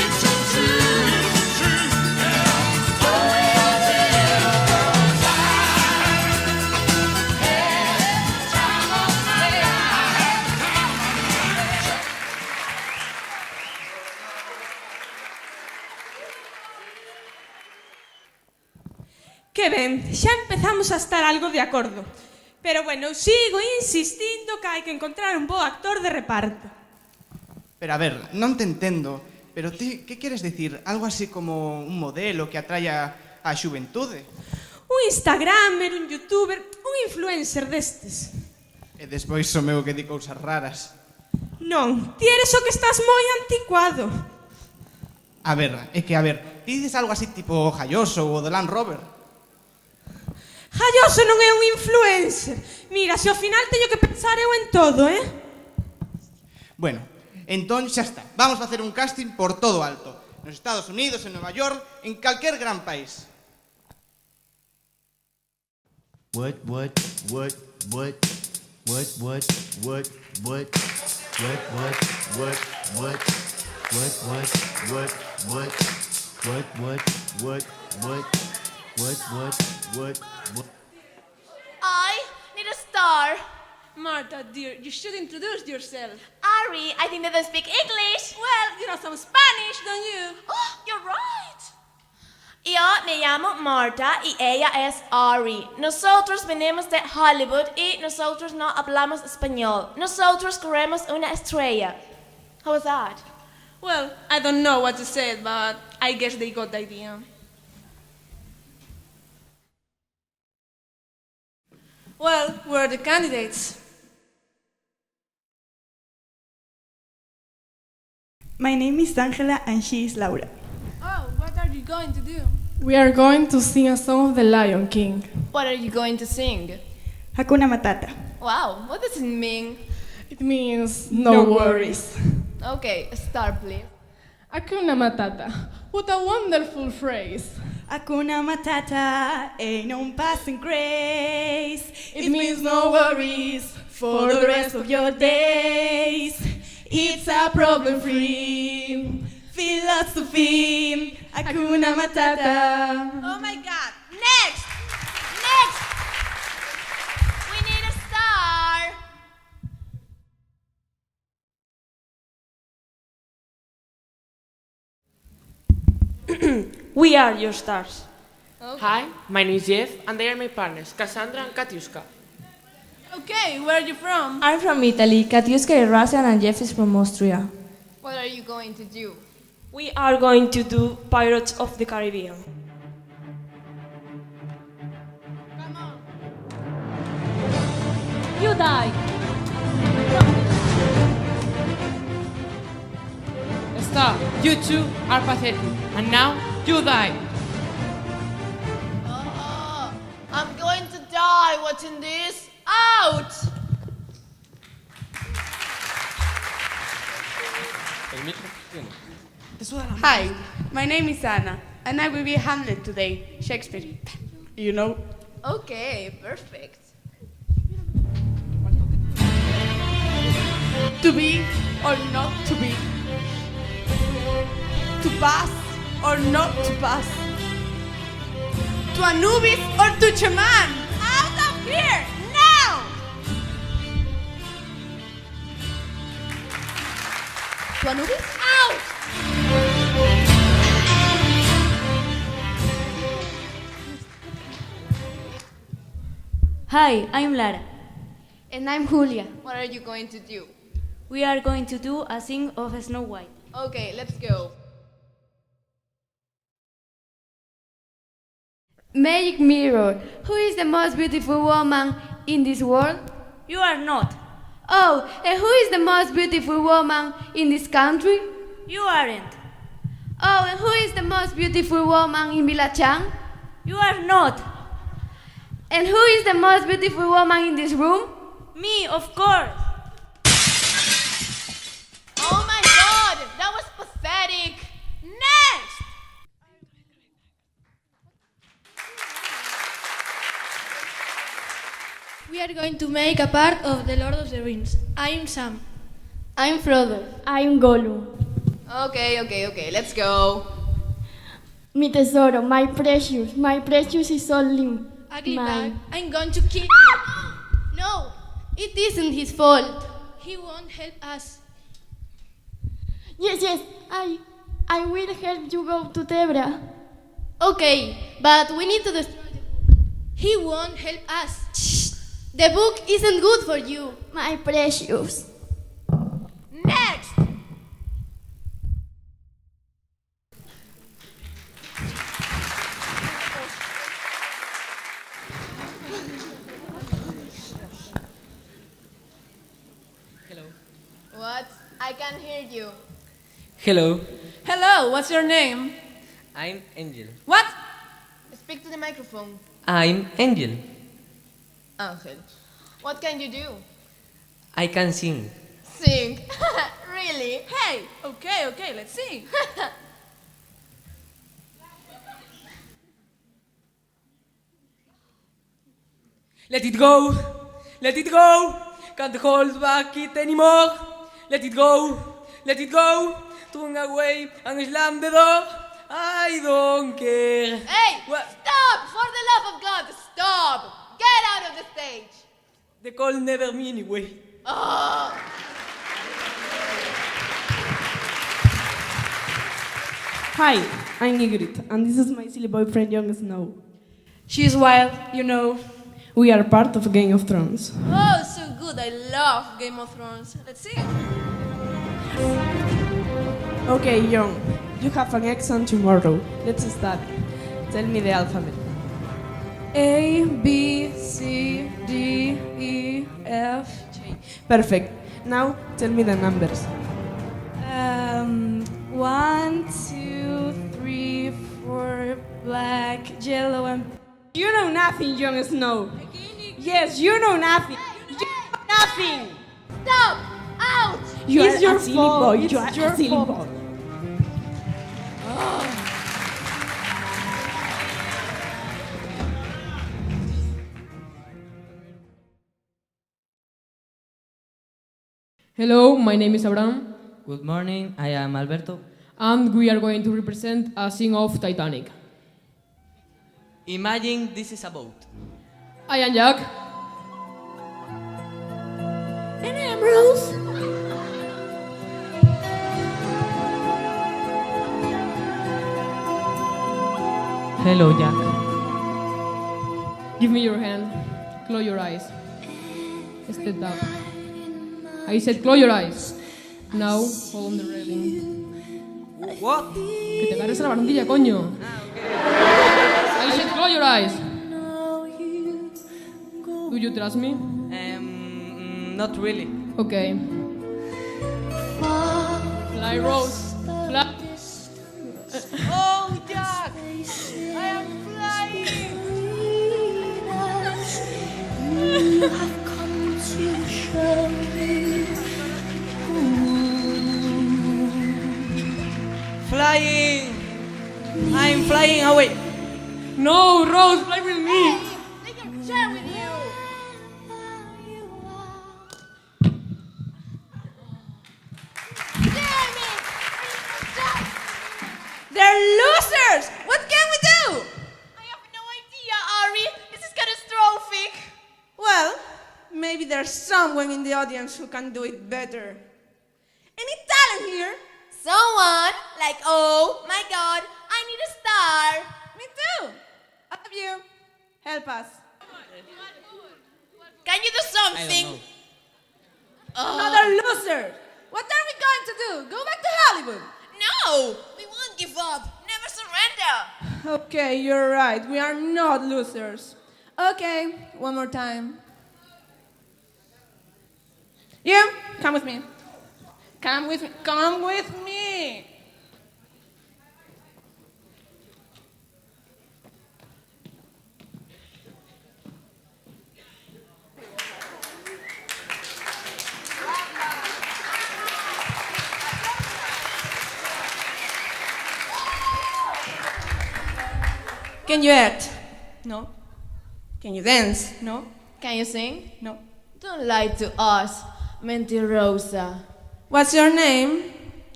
it's a truth, and I'm always there. Que ben, xa empezamos a estar algo de acordo. Pero bueno, sigo insistindo que hai que encontrar un bo actor de reparto. Pero a ver, non te entendo. Pero ti, que queres dicir? Algo así como un modelo que atraia a xuventude? Un instagramer, un youtuber, un influencer destes. E despois o meu que di cousas raras. Non, ti eres o que estás moi anticuado. A ver, ti dices algo así tipo Jayoso ou do Land Rover. Jayoso non é un influencer. Mira, se ao final teño que pensar eu en todo, eh? Bueno, entón xa está. Vamos facer un casting por todo alto. Nos Estados Unidos, en Nueva York, en calquer gran país. What? I need a star. Marta, dear, you should introduce yourself. Ari, I think that they speak English. Well, you know some Spanish, don't you? Oh, you're right. Yo me llamo Marta y ella es Ari. Nosotros venimos de Hollywood y nosotros no hablamos español. Nosotros queremos una estrella. How was that? Well, I don't know what to say, but I guess they got the idea. Well, where are the candidates? My name is Angela and she is Laura. Oh, what are you going to do? We are going to sing a song of the Lion King. What are you going to sing? Hakuna Matata. Wow, what does it mean? It means no worries. Okay, start please. Hakuna Matata. What a wonderful phrase. Hakuna Matata ain't no passing grace. It means no worries for the rest of your days. It's a problem-free philosophy. Hakuna Matata. Oh my God! Next! We need a star. We are your stars. Okay. Hi, my name is Jeff, and they are my partners, Cassandra and Katiuska. Okay, where are you from? I'm from Italy. Katiuska is Russian and Jeff is from Austria. What are you going to do? We are going to do Pirates of the Caribbean. Come on. You die. Stop. You two are pathetic. And now, you die. I'm going to die watching this. Out! Hi, my name is Anna and I will be Hamlet today, Shakespeare. You know? Okay, perfect. To be or not to be. To pass or not to pass. To Anubis or to Chaman. Out of here! Now! To Anubis? Out! Hi, I'm Lara. And I'm Julia. What are you going to do? We are going to do a sing of Snow White. Okay, let's go. Magic mirror, who is the most beautiful woman in this world? You are not. Oh, and who is the most beautiful woman in this country? You aren't. Oh, and who is the most beautiful woman in Villachang? You are not. And who is the most beautiful woman in this room? Me, of course. Oh my god, that was pathetic. Next! We are going to make a part of The Lord of the Rings. I'm Sam. I'm Frodo. I'm Gollum. Okay, let's go. Mi tesoro, my precious is only Ugly mine. bag, I'm going to kill you. No, it isn't his fault. He won't help us. Yes, I will help you go to Tebra. Okay, but we need to destroy the book. He won't help us. Shh. The book isn't good for you. My precious. Next! What? I can't hear you. Hello, Hello, what's your name? I'm Angel. What? Speak to the microphone. I'm Angel. Angel. What can you do? I can sing. Sing. Really? Hey, okay, let's sing. Let it go, let it go. Can't hold back it anymore. Let it go, throw away and slam the door. I don't care. Hey! Stop! For the love of God, stop! Get out of the stage! The call never me anyway. Oh. Hi, I'm Ygritte, and this is my silly boyfriend, Jon Snow. She's wild, you know. We are part of Game of Thrones. Oh, so good. I love Game of Thrones. Let's sing. Okay, Jon, you have an exam tomorrow. Let's study. Tell me the alphabet. A, B, C, D, E, F, G. Perfect. Now tell me the numbers. 1, 2, 3, 4, black, yellow, and... You know nothing, Jon Snow. Yes, you know nothing. You know nothing. Stop! Out! It's your silly fault. boy. You are a silly boy. Hello, my name is Abraham. Good morning, I am Alberto. And we are going to represent a sing of Titanic. Imagine this is a boat. I am Jack. And I'm Rose. Hello, Jack. Give me your hand. Close your eyes. Step up. I said close your eyes. Now, hold on the railing. What? Que te agarres a la barandilla, coño. I said close your eyes. Do you trust me? Not really. Okay. Fly, Rose. Fly. Oh, Jack! I am flying! You have come to show me. Flying! I'm flying away. No, Rose, fly with me. They can share with you. Damn it! They're losers! What can we do? I have no idea, Ari. This is catastrophic. Well, maybe there's someone in the audience who can do it better. Any talent here? Someone like, oh my God, I need a star. Me too. I love you. Help us. Can you do something? Another loser. What are we going to do? Go back to Hollywood. No, we won't give up. Never surrender. Okay, you're right. We are not losers. Okay, one more time. You, come with me. Come with me. Come with me. Can you act? No. Can you dance? No. Can you sing? No. Don't lie to us, mentirosa. What's your name?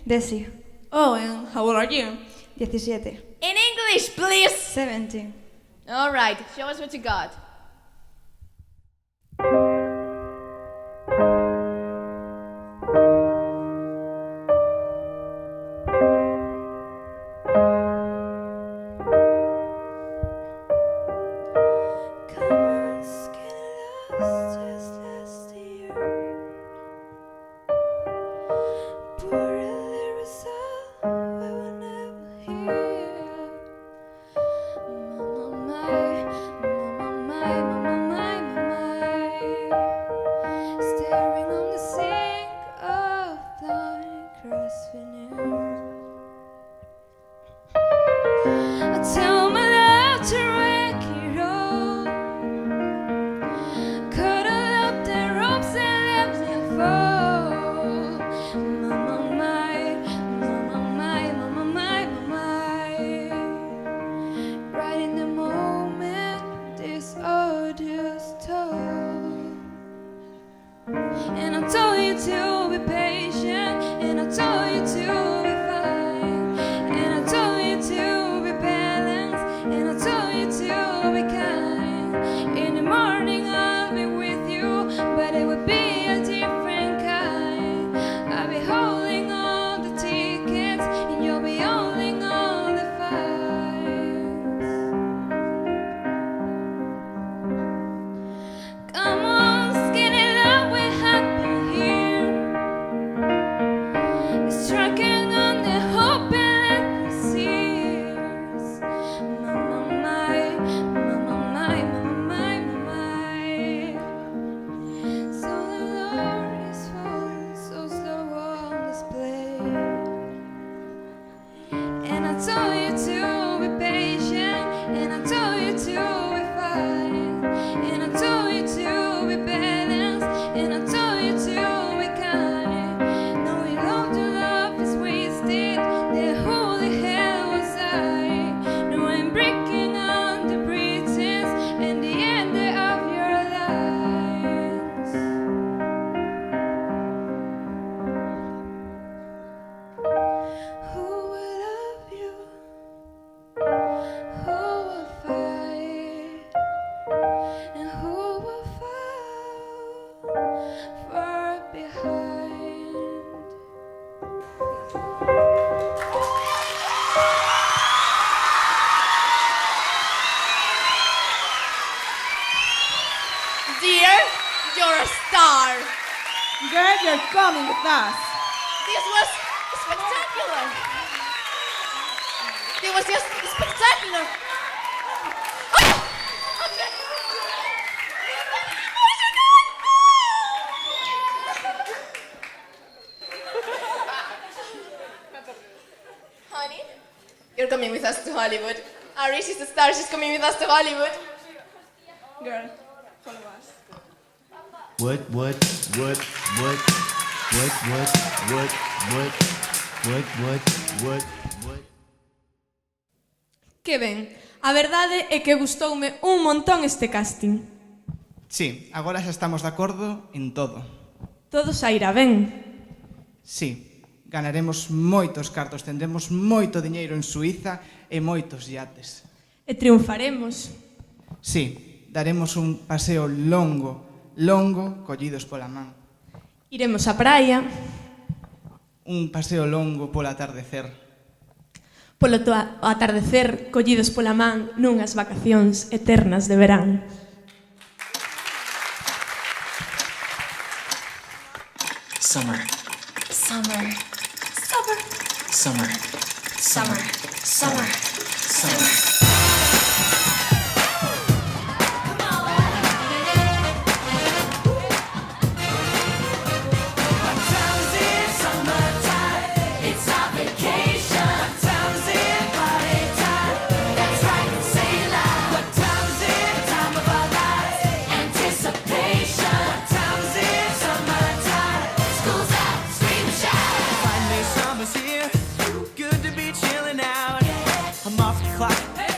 Desi. Oh, and how old are you? 17. In English, please. 17. All right, show us what you got. And I told you to be patient, and I told you to be fine, and I told you to be balanced, and I told you to be kind. In the morning I'll be with you, but it would be a different kind. I'll be holding all the tickets, and you'll be holding all the fights. Come on, skinny love, we're happy here. It's trucking on the hope and let me see. Mama, my, mama, my, mama, my, my. So the Lord is falling so slow on display. And I told you to be patient, and I told you to be fine, and I told you to be balanced, and I told you to be kind. Knowing all the love is wasted, then who the hell was I? No, I'm breaking on the bridges and the end of your lives. Who will love you? Who will fight? And who will fall far behind? Dear, you're a star. Girl, you're coming with us. This was spectacular. It was just spectacular. Honey, you're coming with us to Hollywood. Ari, she's a star. She's coming with us to Hollywood. Girl, follow us. What? Que ben, a verdade é que gustoume un montón este casting. Sí, agora xa estamos de acordo en todo. Todo sairá ben. Sí, ganaremos moitos cartos, tendremos moito diñeiro en Suiza e moitos iates. E triunfaremos. Sí, daremos un paseo longo, collidos pola man. Iremos á praia. Un paseo longo polo atardecer. Polo atardecer, collidos pola man nunhas vacacións eternas de verán. Summer, Summer. summer, summer, summer, summer. Finally, summer's here. Good to be chilling out. I'm off the clock.